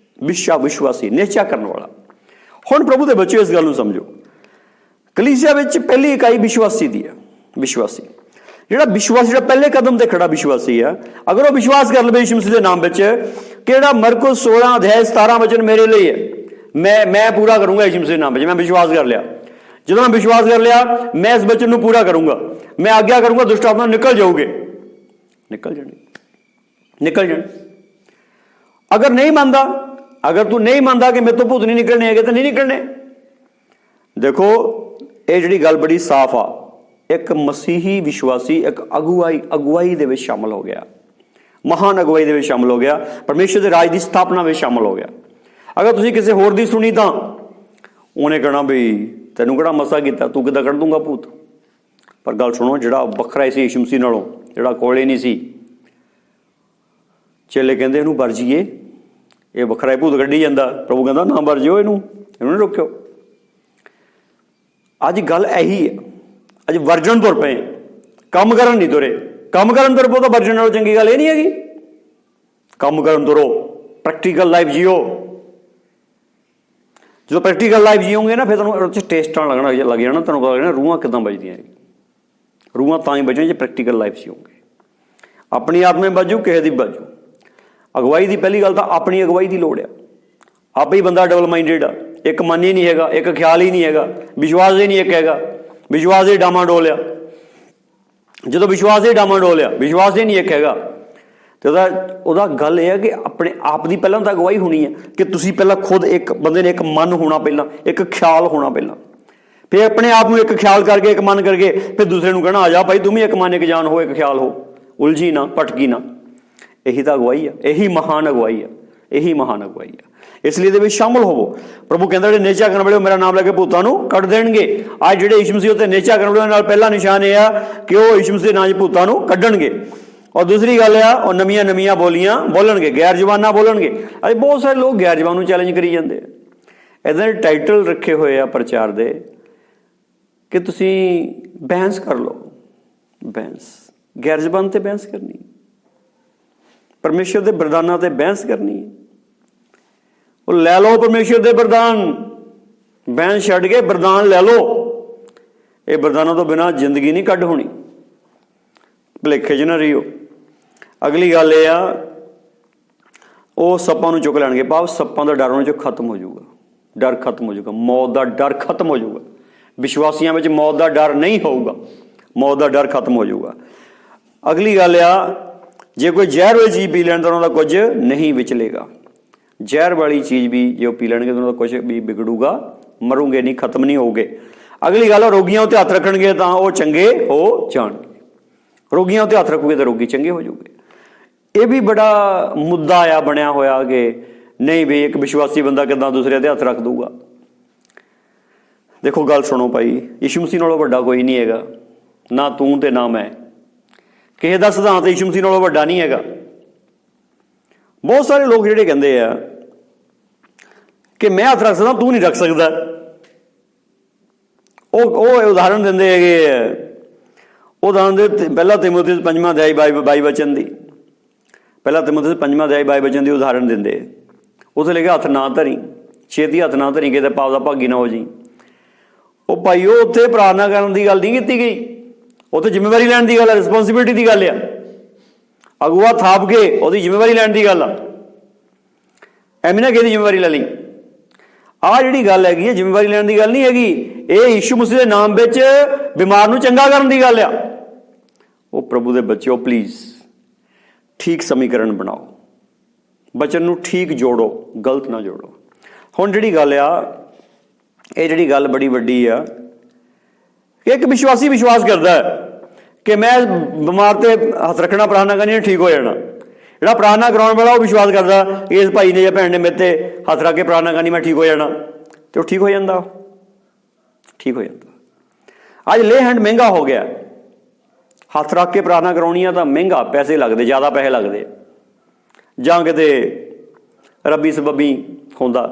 ਵਿਸ਼ਵਾਸੀ, ਨਿਸ਼ਚਾ ਕਰਨ ਵਾਲਾ। ਹੁਣ ਪ੍ਰਭੂ ਦੇ ਬੱਚਿਓ, ਇਸ ਗੱਲ ਨੂੰ ਸਮਝੋ, ਕਲੀਸਿਆ ਵਿੱਚ ਪਹਿਲੀ ਇਕਾਈ ਵਿਸ਼ਵਾਸੀ ਦੀ ਹੈ। ਵਿਸ਼ਵਾਸੀ ਜਿਹੜਾ ਪਹਿਲੇ ਕਦਮ ਤੇ ਖੜਾ ਵਿਸ਼ਵਾਸੀ ਆ, ਅਗਰ ਉਹ ਵਿਸ਼ਵਾਸ ਕਰ ਲਵੇ ਯਿਸੂ ਮਸੀਹ ਦੇ ਨਾਮ ਵਿੱਚ, ਕਿਹੜਾ ਮਰਕੁਸ 16 ਅਧਿਆਇ 17 ਵਚਨ ਮੇਰੇ ਲਈ ਹੈ, ਮੈਂ ਪੂਰਾ ਕਰੂੰਗਾ ਯਿਸੂ ਮਸੀਹ ਦੇ ਨਾਮ ਵਿੱਚ। ਮੈਂ ਵਿਸ਼ਵਾਸ ਕਰ ਲਿਆ, ਜਦੋਂ ਮੈਂ ਵਿਸ਼ਵਾਸ ਕਰ ਲਿਆ, ਮੈਂ ਇਸ ਬਚਨ ਨੂੰ ਪੂਰਾ ਕਰੂੰਗਾ, ਮੈਂ ਆਗਿਆ ਕਰੂੰਗਾ, ਦੁਸ਼ਟ ਆਤਮਾ ਨਿਕਲ ਜਾਣ। ਅਗਰ ਨਹੀਂ ਮੰਨਦਾ, ਅਗਰ ਤੂੰ ਨਹੀਂ ਮੰਨਦਾ ਕਿ ਮੇਰੇ ਤੋਂ ਭੂਤ ਨਹੀਂ ਨਿਕਲਣੇ ਹੈਗੇ, ਤਾਂ ਨਹੀਂ ਨਿਕਲਣੇ। ਦੇਖੋ, ਇਹ ਜਿਹੜੀ ਗੱਲ ਬੜੀ ਸਾਫ਼ ਆ। ਇੱਕ ਮਸੀਹੀ ਵਿਸ਼ਵਾਸੀ ਇੱਕ ਅਗੁਵਾਈ ਦੇ ਵਿੱਚ ਸ਼ਾਮਲ ਹੋ ਗਿਆ, ਮਹਾਨ ਅਗਵਾਈ ਦੇ ਵਿੱਚ ਸ਼ਾਮਲ ਹੋ ਗਿਆ, ਪਰਮੇਸ਼ਰ ਦੇ ਰਾਜ ਦੀ ਸਥਾਪਨਾ ਵਿੱਚ ਸ਼ਾਮਲ ਹੋ ਗਿਆ। ਅਗਰ ਤੁਸੀਂ ਕਿਸੇ ਹੋਰ ਦੀ ਸੁਣੀ ਤਾਂ ਉਹਨੇ ਕਹਿਣਾ ਵੀ ਤੈਨੂੰ ਕਿਹੜਾ ਮਸਾ ਕੀਤਾ, ਤੂੰ ਕਿੱਦਾਂ ਕੱਢ ਦੂੰਗਾ ਭੂਤ। ਪਰ ਗੱਲ ਸੁਣੋ, ਜਿਹੜਾ ਵੱਖਰਾ ਸੀ ਯਿਸੂ ਮਸੀਹ ਨਾਲੋਂ, ਜਿਹੜਾ ਕੋਲੇ ਨਹੀਂ ਸੀ, ਚੇਲੇ ਕਹਿੰਦੇ ਇਹਨੂੰ ਵਰਜੀਏ, ਇਹ ਵੱਖਰਾ ਭੂਤ ਕੱਢੀ ਜਾਂਦਾ। ਪ੍ਰਭੂ ਕਹਿੰਦਾ ਨਾ ਵਰਜਿਓ, ਇਹਨੂੰ ਨਹੀਂ ਰੋਕਿਓ। ਅੱਜ ਗੱਲ ਇਹੀ ਹੈ। ਅੱਜ ਵਰਜਣ ਤੁਰ ਪਏ, ਕੰਮ ਕਰਨ ਨਹੀਂ ਤੁਰੇ। ਕੰਮ ਕਰਨ ਤੁਰ ਪਓ ਤਾਂ ਵਰਜਣ ਨਾਲੋਂ ਚੰਗੀ ਗੱਲ ਇਹ ਨਹੀਂ ਹੈਗੀ। ਕੰਮ ਕਰਨ ਤੁਰੋ, ਪ੍ਰੈਕਟੀਕਲ ਲਾਈਫ ਜੀਓ। ਜਦੋਂ ਪ੍ਰੈਕਟੀਕਲ ਲਾਈਫ ਜੀਓਗੇ ਨਾ, ਫਿਰ ਤੁਹਾਨੂੰ ਉਹਦੇ 'ਚ ਟੇਸਟ ਆਉਣ ਲੱਗ ਜਾਣਾ, ਤੁਹਾਨੂੰ ਪਤਾ ਲੱਗਣਾ ਰੂਹਾਂ ਕਿੱਦਾਂ ਵੱਜਦੀਆਂ। रूहां तां ही बचण जे प्रैक्टिकल लाइफ जीओगे। अपनी आप में बाजू, किसी की बाजू। अगवाई की पहली गल तो अपनी अगवाई की लोड़ आ। आप ही बंदा डबल माइंडेड आ, एक मन ही नहीं है, एक ख्याल ही नहीं है, विश्वास ही नहीं एक है, विश्वास ही डामाडोल आ। जो विश्वास ही डामाडोल आ, विश्वास ही नहीं एक है, तो वह गल यह है कि अपने आप की पहला तो अगवाई होनी है कि तुसी पहला खुद एक बंदे ने एक मन होना, पहला एक ख्याल होना, पहला फिर अपने आप में एक ख्याल करके एक मन करके फिर दूसरे को कहना आ जा भाई तुम भी एक मन एक जान हो, एक ख्याल हो, उलझी ना भटकी ना। यही तो अगवाई है, यही महान अगवाई है, यही महान अगवाई है। इसलिए ये शामिल होवो। प्रभु कहता जो नेचा करने वाले मेरा नाम लैके भूतों को कढ़ देंगे। अज जो यीशु मसीह उत्ते नेचा करने वाले पहला निशान यह है कि वह यीशु मसीह नाम भूतों को कढ़णगे। और दूसरी गल है और नवीं नवीं बोलियां बोलणगे, गैर जबाना बोलणगे। अज बहुत सारे लोग गैर जबान चैलेंज करी जाते हैं। इदां दे टाइटल रखे हुए आ प्रचार दे कि तुसी बहस कर लो। बहस गैर जबान ते बहस करनी, परमेश्वर के वरदानां ते बहस करनी। वो लै लो परमेश्वर के वरदान, बहस छड्ड के वरदान लै लो। ये वरदानों तो बिना जिंदगी नहीं कढ़ होनी, भुलेखे च ना रहियो। अगली गल यह आ वो सप्पां नूं चुक लैणगे, भाव सप्पां का डर उन्हां चों खत्म हो जाऊगा, डर खत्म हो जाऊगा, मौत का डर खत्म हो जाऊगा। विश्वासियों में मौत का डर नहीं होगा, मौत का डर खत्म हो जाऊगा। अगली गल आ जे कोई जहर वाली चीज़ पी लैण तो उन्होंने कुछ नहीं विचलेगा। जहर वाली चीज़ भी जो पी लैणगे तो उन्होंने कुछ भी बिगड़ूगा, मरूंगे नहीं, खत्म नहीं होगे। अगली गल रोगियों उत्ते हत्थ रखणगे तो वह चंगे हो जाणगे। रोगियों उत्ते हत्थ रखोगे तो रोगी चंगे हो जाऊगे। ये भी बड़ा मुद्दा आ बनया होया कि नहीं भी एक विश्वासी बंदा किदां दूसरे ते हत्थ रख दूगा। देखो गल सुनो भाई, यीशु मसीह नालों वड्डा कोई नहीं हैगा, ना तू ते ना मैं। किसी का सिद्धांत यीशु मसीह नालों वड्डा नहीं हैगा। बहुत सारे लोग जिहड़े कहंदे आ कि मैं हत्थ रख सकदा, तू नहीं रख सकदा। वो उदाहरण देंदे है, उदाहरण दे पहला तीमुथियुस 5वां अध्याय 22 वचन दी, पहला तीमुथियुस 5वां अध्याय 22 वचन दी उदाहरण देंदे। उसे लिखा हत्थ ना धरी, छेती हत्थ ना धरी कि पाप दा भागी ना हो जी। वो भाईओ उत्थे प्रार्थना करने की गल नहीं की गई, उत्थे जिम्मेवारी लैण की गल है, रिस्पोंसिबिलिटी की गल है। अगुआ थाप के उसकी जिम्मेवारी लैण की गल आ, एवं ना किसी जिम्मेवारी लै ली। आ जिहड़ी गल हैगी है जिम्मेवारी लैण की गल नहीं हैगी, ये यीशु मसीह के नाम विच बीमार नूं चंगा करन की गल आ। वो प्रभु के बच्चों प्लीज़ ठीक समीकरण बनाओ, बचन नूं ठीक जोड़ो, गलत ना जोड़ो। हुण जिहड़ी गल आ, ये जिहड़ी गल बड़ी वड्डी आ कि एक विश्वासी विश्वास करता है कि मैं बीमार ते हत्थ रखना प्रार्थना करनी ठीक हो जाना। जिहड़ा प्रार्थना कराउण वाला वो विश्वास करता कि इस भाई ने या भैन ने मेरे ते हत्थ रख के प्रार्थना करनी मैं ठीक हो जाना, तो ठीक हो जाता, ठीक हो जाता। अज ले हैंड महंगा हो गया, हत्थ रख के प्रार्थना कराउणी आ तां महंगा, पैसे लगते, ज़्यादा पैसे लगते, जां किते रब्बी सबबी होंदा।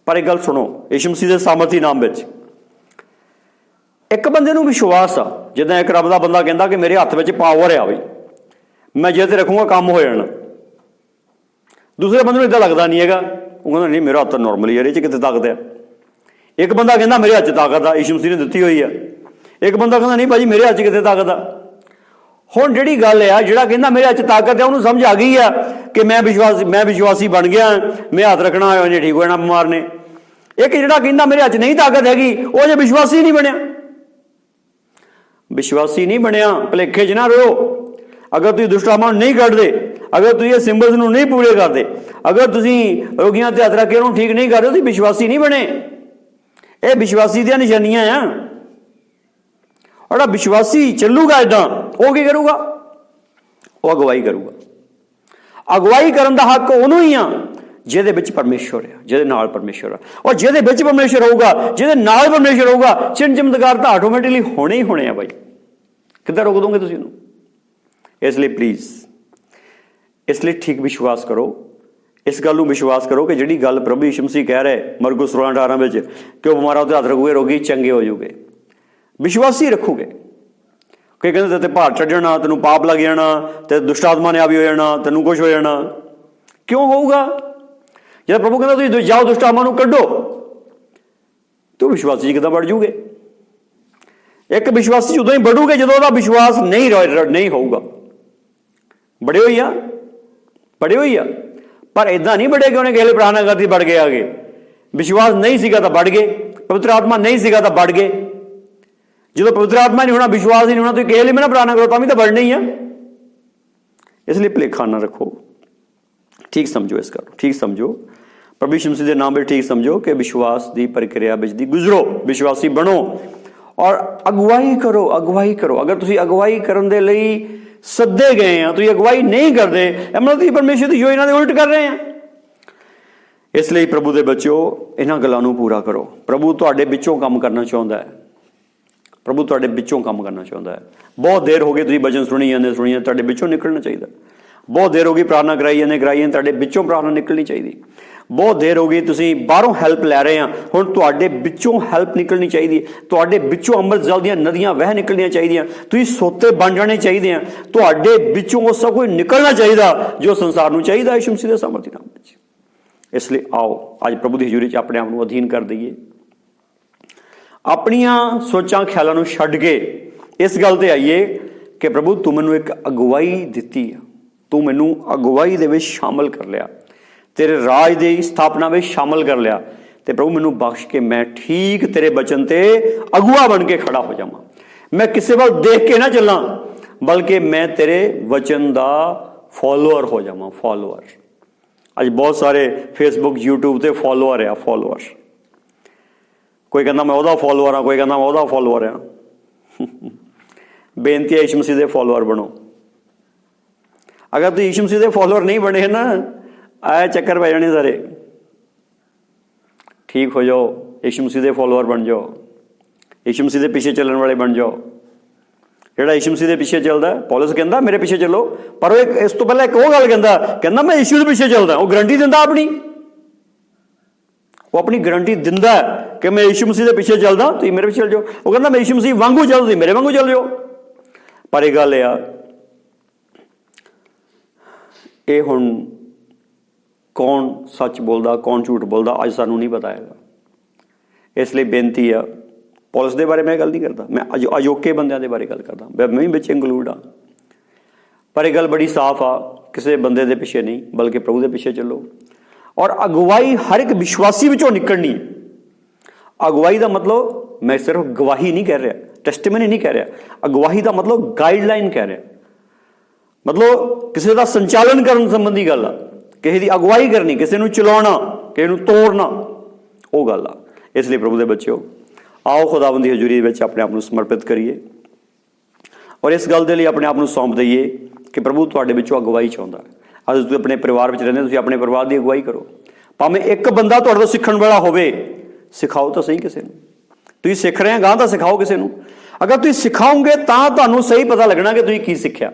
पर एक गल सुनो, यीशु मसीह के सामर्थी नाम विच एक बंदे नूं विश्वास आ, जिद्दां एक रब दा बंदा कहंदा कि मेरे हत्थ विच पावर आ, बई मैं जे ते रखूँगा काम हो जाना। दूसरे बंदे नूं इदां लगदा नहीं हैगा, वो कहंदा नहीं मेरा हत्थ नॉर्मल यार, ये कित्थे ताकत है। एक बंदा कहंदा मेरे हत्थ ताकत आ, यीशु मसीह ने दित्ती हुई है। एक बंदा कहंदा नहीं भाजी मेरे हत्थ कित्थे ताकत आ। हुण जिहड़ी गल आ, जिहड़ा कहंदा मेरे हत्थ ताकत है उहनूं समझ आ गई है कि मैं विश्वासी बन गया, मैं हत्थ रखना होया ठीक हो जाना बीमार ने। एक जिहड़ा कहंदा मेरे हत्थ नहीं ताकत हैगी, वो जे विश्वासी नहीं बनया, विश्वासी नहीं बनया। भुलेखे च ना रहो। अगर तुसीं दुष्टात्मा नहीं कढदे, अगर तुसीं ये सिंबल्स नूं नहीं पूरे करदे, अगर तुसीं रोगियां ते हत्थ रख के उहनूं ठीक नहीं करदे, तुसीं विश्वासी नहीं बने। ये विश्वासी दी निशानियां आ। और विश्वासी चलूगा इदां, वो की करूगा? वो अगवाई करूगा। अगवाई करन दा हक उहनूं ही आ जिहदे विच परमेश्वर है, जिहदे नाल परमेश्वर है। और जिहदे विच परमेश्वर होऊगा, जिहदे नाल परमेश्वर होऊगा, चिन्ह चमत्कार तां आटोमैटिकली होने ही होने आ। भाई किद्दां रोक दोगे तुसीं उहनूं? इसलिए प्लीज़, इसलिए ठीक विश्वास करो, इस गल विश्वास करो कि जिहड़ी गल प्रभु यीशु मसीह कह रहे मरकुस 16:18 में कि वह बीमारां ते हत्थ रखोगे रोगी चंगे हो जाओगे, विश्वासी रखोगे। कोई कहते तेरे भार चढ़ जाना, तेनों पाप लग जाना, ते दुष्टात्मा ने आ भी हो जाना, तेनों कुछ हो जाना। क्यों होगा? जब प्रभु कहता तुम जाओ दुष्टात्मा नूं कड्ढो, तो विश्वासी किदां बढ़ जूगे। एक विश्वासी उदों ही बढ़ूगे जो वह विश्वास नहीं होगा। बड़े हुई आ, बड़े हुई आ, पर इदा नहीं बढ़े कि उन्हें कहले प्रार्थना करती बढ़ गए आगे। विश्वास नहीं सीगा तो बढ़ गए, पवित्र आत्मा नहीं सीगा तो बढ़ गए। जो पवित्र आत्मा नहीं होना, विश्वास ही नहीं होना, तो कहले मैं ना प्रार्थना करो तो भी तो बढ़ना ही है। इसलिए भुलेखा ना रखो, ठीक समझो, इस गल ठीक समझो, प्रभु यीशु मसीह के नाम में ठीक समझो कि विश्वास की प्रक्रिया दी गुजरो, विश्वासी बनो और अगुवाई करो। अगुवाई करो। अगर तुम अगुवाई करने के लिए सदे गए हैं, तुम अगुवाई नहीं करते, मतलब तुम परमेश्वर की योजना के उल्ट कर रहे हैं। इसलिए प्रभु के बच्चों, इन्होंने गलों पूरा करो। प्रभु तुहाडे विचों काम करना चाहता है, प्रभु तुहाडे विचों काम करना चाहता है। बहुत देर हो गई तुसीं वचन सुनी जाते तुहाडे विचों निकलना चाहिए। बहुत देर हो गई प्रार्थना कराई जाते तुहाडे विचों प्रार्थना निकलनी चाहिए। बहुत देर हो गई तुसीं बाहरों हैल्प लै रहे हैं, हुण तुहाडे विचों हैल्प निकलनी चाहिए। तुहाडे विचों अमृत जल दी नदियां वह निकलनियां चाहिए। तुसीं सोते बन जाने चाहिए हैं। तुहाडे विचों वो सब कुछ निकलना चाहिए जो संसार नूं चाहिए यीशु मसीह दे सामर्थी नाम विच। इसलिए आओ अज प्रभु की हजूरी च अपने आप को अधीन कर दईए, अपनियां सोचां ख्यालों नूं छड्ड के इस गल ते आईए कि प्रभु तू मैनूं एक अगुवाई दित्ती है, तू मैनूं अगुवाई दे विच शामिल कर लिया, तेरे राज की स्थापना में शामिल कर लिया, तो प्रभु मैनू बख्श के मैं ठीक तेरे बचन ते अगुआ बन के खड़ा हो जावां। मैं किसी वाल देख के ना चलां, बल्कि मैं तेरे वचन का फॉलोअर हो जावां। फॉलोअर अज बहुत सारे फेसबुक यूट्यूब ते फॉलोअर है। फॉलोअर कोई कहता मैं वह फॉलोअर हाँ, कोई कहता मैं वह फॉलोअर हाँ। बेनती है यीशु मसीह दे फॉलोअर बनो। अगर तुम यीशु मसीह दे फॉलोअर नहीं बने ना, आए चक्कर पै जाने सारे। ठीक हो जाओ, यीशु मसीह दे फॉलोअर बन जाओ, यीशु मसीह दे पीछे चलने वाले बन जाओ। जेड़ा यीशु मसीह दे पीछे चलता है, पौलुस कहता मेरे पीछे चलो, पर वो इस तो पहले एक वो गल कहता मैं यीशु दे पीछे चलदा। वो गारंटी दिंदा अपनी, वो अपनी गारंटी दिंदा है कि मैं यीशु मसीह दे पीछे चलदा, तुसीं मेरे पीछे चल जाओ। वो कहता मैं यीशु मसीह वांगू चल, तुसीं मेरे वांगू चल जाओ। पर यह गल ये हुण कौन सच बोलता कौन झूठ बोलता अज सानू नहीं पता है। इसलिए बेनती है, पुलिस के बारे मैं गल नहीं करता, मैं अजोके बंदों के बारे गल करता, मैं भी बिच इंकलूड हाँ। पर यह गल बड़ी साफ आ, किसी बंदे के पीछे नहीं बल्कि प्रभु के पीछे चलो। और अगुवाई हर एक विश्वासी विचों निकलनी। अगुवाई का मतलब मैं सिर्फ गवाही नहीं कह रहा, टेस्टिमनी नहीं कह रहा, अगुवाही का मतलब गाइडलाइन कह रहा, मतलब किसी का संचालन करने संबंधी गल आ। किसी की अगुवाई करनी, किसी को चलाना, किसी को तोड़ना, वो गल आ। इसलिए प्रभु के बच्चों, आओ खुदावंद दी हजूरी में अपने आप को समर्पित करिए और इस गल के लिए अपने आप को सौंप दईए कि प्रभु तुहाडे विचों अगुवाई चाहुंदा है। अज तुसीं अपने परिवार में रहंदे, तुसीं अपने परिवार की अगुवाई करो। भावें एक बंदा तुहाडे तों सीखण वाला होवे, सिखाओ तो सही किसी को। तुसीं सीख रहे हैं गां, तो सिखाओ किसी को। अगर तुसीं सिखाओगे तो तुहानूं सही पता लगना कि तुसीं की सीखिया।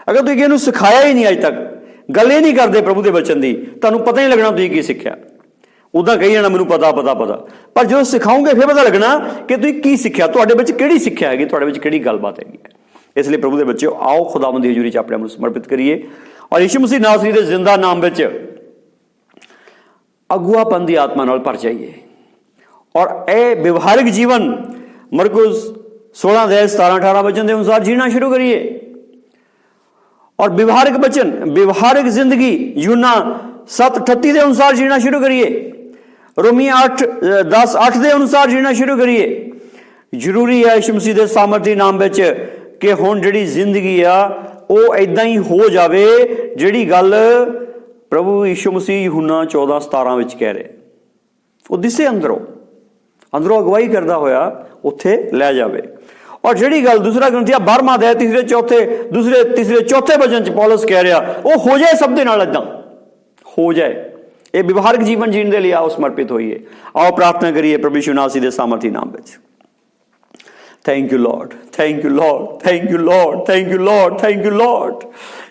अगर तुसीं किसी नूं सिखाया ही नहीं, अज तक गल ही नहीं करते प्रभु के वचन की, तुहानूं पता नहीं लगना तुसीं की सीखिया। उदा कही जाना मैनूं पता पता पता, पर जो सिखाओगे फिर पता लगना कि तुसीं की सीखिया, तुहाडे विच किहड़ी सिक्ख्या हैगी, तुहाडे विच किहड़ी गलबात हैगी। इसलिए प्रभु के बच्चों, आओ खुदावंद दी हजूरी च अपने आप को समर्पित करिए और यीशु मसीह नासरी के जिंदा नाम विच अगुआपन की आत्मा नाल भर जाइए और यह व्यवहारिक जीवन मरकुस 16:17-18 वचन के अनुसार जीना शुरू करिए। और व्यवहारिक वचन, व्यवहारिक जिंदगी यूना 7:38 के अनुसार जीना शुरू करिए। रोमी 8:10-8 के अनुसार जीना शुरू करिए। जरूरी है यीशु मसीह के सामर्थी नाम विच कि हुण जिहड़ी जिंदगी आ वो इदां ही हो जावे जिहड़ी गल प्रभु यीशु मसीह यूहन्ना 14:17 विच कह रहे, वो दिसे अंदरों अगुवाई करदा होया उत्थे लै जावे। और जिहड़ी गल दूसरा ग्रंथिया 12वां अध्याय तीसरे चौथे वचन च पौलुस कह रहा, वो हो जाए सब दे नाल इदां हो जाए। ये व्यवहारिक जीवन जीने के लिए आओ समर्पित होइए। आओ प्रार्थना करिए प्रभु यीशु मसीह के सामर्थी नाम विच। Thank you, Lord. Thank you, Lord. Thank you, Lord. Thank you, Lord. Thank you, Lord.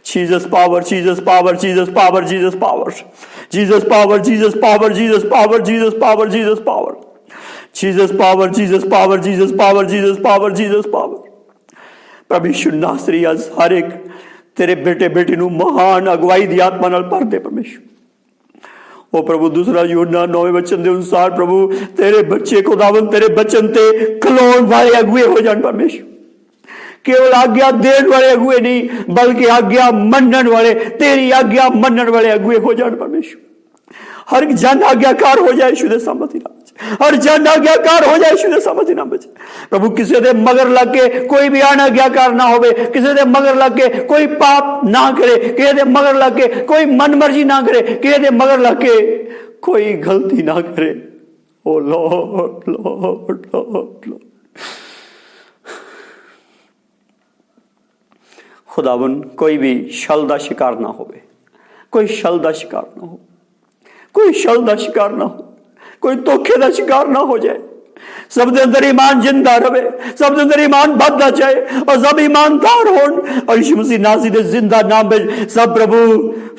Jesus power, Jesus power, Jesus power, Jesus power. Jesus power, Jesus power, Jesus power, Jesus power, Jesus power. Jesus power, Jesus power, Jesus power, Jesus power, Jesus power. प्रभु यीशु नासरी अज हर एक तेरे बेटे बेटी नूं महान अगुवाई दी आत्मा नाल भर दे परमेश्वर। ओ प्रभु दूसरा यूहन्ना 9वें वचन के अनुसार प्रभु तेरे बच्चे खुदावन तेरे बचन ते खलोण वाले अगुए हो जान परमेश्वर। केवल आज्ञा देने वाले अगुए नहीं बल्कि आज्ञा मनन वाले, तेरी आज्ञा मनन वाले अगुए हो जान परमेश्वर। हर जन आज्ञाकार हो जाए यीशु दे सामर्थी नाम च, हर जन आज्ञाकार हो जाए यीशु दे सामर्थी नाम च। प्रभु किसी दे मगर लग के कोई भी अनाज्ञाकार ना होवे, किसी दे मगर लग के कोई पाप ना करे, किसी दे मगर लग के कोई मनमर्जी ना करे, किसी दे मगर लग के कोई गलती ना करे। ओ लॉर्ड लॉर्ड लॉर्ड लॉर्ड, खुदावन कोई भी छल दा शिकार ना होवे, कोई छल दा शिकार ना हो, कोई छल का शिकार ना हो, कोई धोखे का शिकार ना हो जाए। सब के अंदर ईमान जिंदा रहे, सब के अंदर ईमान बढ़ता जाए और सब ईमानदार हो। और यीशु मसीह नासरी दे जिंदा नाम में सब प्रभु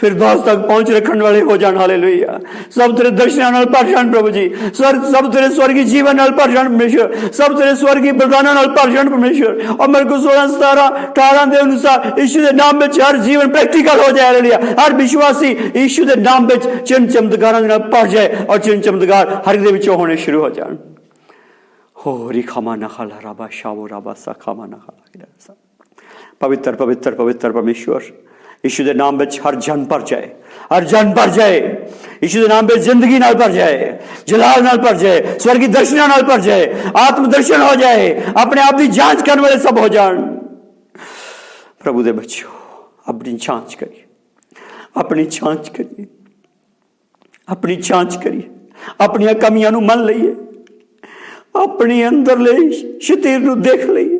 फिरदौस तक पहुंच रखने वाले हो जान। हालेलुया। सब तेरे दर्शनां नाल भर जान प्रभु जी, सब तेरे स्वर्गीय जीवन नाल भर जान परमेश्वर, सब तेरे स्वर्गीय वरदानां नाल भर जान परमेश्वर। और मेरे को 16 17 18 के अनुसार यीशु के नाम में हर जीवन प्रैक्टिकल हो जाए। हालेलुया। हर विश्वासी यीशु के नाम में चिन्ह चमत्कारां नाल भर जाए और चिन्ह चमत्कार हर दे विचों होने शुरू हो जान। हो रिखामा नखाला राबा शावो राबा सखामा नखाला। पवित्र पवित्र पवित्र परमेश्वर, यीशु के नाम में हर जन भर जाए, हर जन भर जाए। यीशु के नाम में जिंदगी नाल भर जाए, जलाल नाल भर जाए, स्वर्गीय दर्शनां नाल भर जाए, आत्मदर्शन हो जाए, अपने आप की जांच करने वाले सब हो जान। प्रभु दे बच्चों अपनी जांच करिए, अपनी जांच करिए, अपनी जांच करिए, अपनी कमियां नूं मन लईए, अपनी अंदर ले शरीर नूं देख लईए।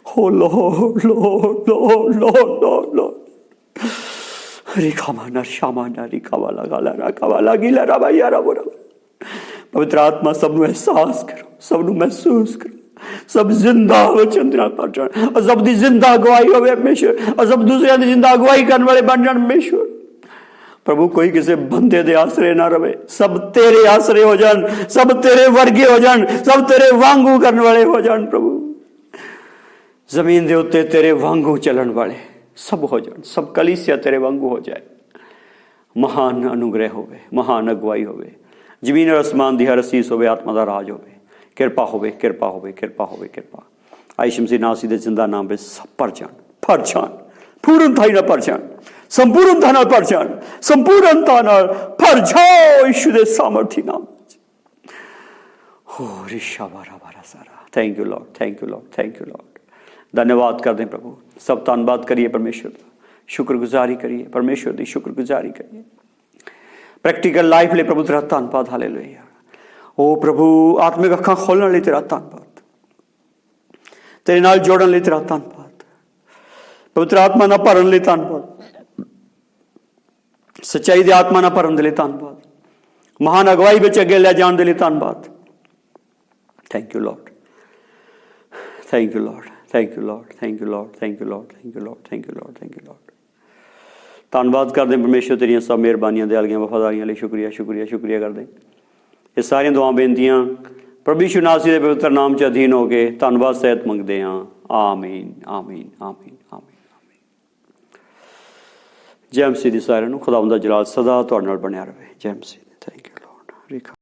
हो lord lord lord lord lord lord रिखामाना शामाना रिखावाला गाला राखावाला गिला राबा यारा बोरा। पवित्र आत्मा सब नूं एहसास करो, सब नूं महसूस करो, सब जिंदा वचन दे नाल भर जाण और सब दी जिंदा अगुवाई होवे परमेश्वर, और सब दूसरियां दी जिंदा अगुवाई करने वाले बन जाण परमेश्वर। प्रभु कोई किसी बंदे दे आसरे ना रहे, सब तेरे आसरे हो जान, सब तेरे वर्गे हो जान, सब तेरे वांगू करने वाले हो जान। प्रभु जमीन दे उत्ते तेरे वांगू चलन वाले सब हो जान, सब कलीसिया तेरे वांगू हो जाए। महान अनुग्रह होवे, महान अगुवाई होवे, जमीन और आसमान दी हर असीस होवे, आत्मा दा राज होवे, कृपा होवे कृपा होवे कृपा होवे कृपा। यीशु मसीह नासरी दे जिंदा नाम पे सब भर जान, पूर्णताई ना भर जान, संपूर्णता नाल भर जान, संपूर्णता नाल भर जाओ यीशु दे सामर्थी नाम। हो रिशावारा वारा सारा। Thank you Lord, thank you Lord, thank you Lord. धन्यवाद कर दें प्रभु, सब धन्यवाद करिए परमेश्वर, शुक्रगुजारी करिए परमेश्वर दी, शुक्रगुजारी करिए प्रैक्टिकल लाइफ ले प्रभु तेरा धन्यवाद। हालेलुया। ओ प्रभु आत्मिक अखां खोलने लिए तेरा धन्यवाद, तेरे नाल जोड़न लिए तेरा धन्यवाद, पवित्र आत्मा ना भरन लिए धन्यवाद, सच्चाई दी आत्मा ना भरन दे लिए धन्यवाद, महान अगवाई विच अगे ले जाण दे लिए धन्यवाद। Thank you Lord, thank you Lord, thank you Lord, thank you Lord, thank you Lord, thank you Lord, thank you Lord, thank you Lord. धन्यवाद करते परमेश्वर तेरियां सब मेहरबानियां दयालियां वफादारियां लिए शुक्रिया शुक्रिया शुक्रिया करते। ये सारियां दुआ बेनतियां प्रभु यीशु नासरी दे पवित्र नाम च अधीन हो के धन्यवाद सहित मंगदे हां। आमीन आमीन आमीन आमीन आमीन। जय मसीह दी सारियां नूं खुदावंद दा जलाल सदा तुहाडे नाल बनिया रहे। जय मसीह। Thank you Lord.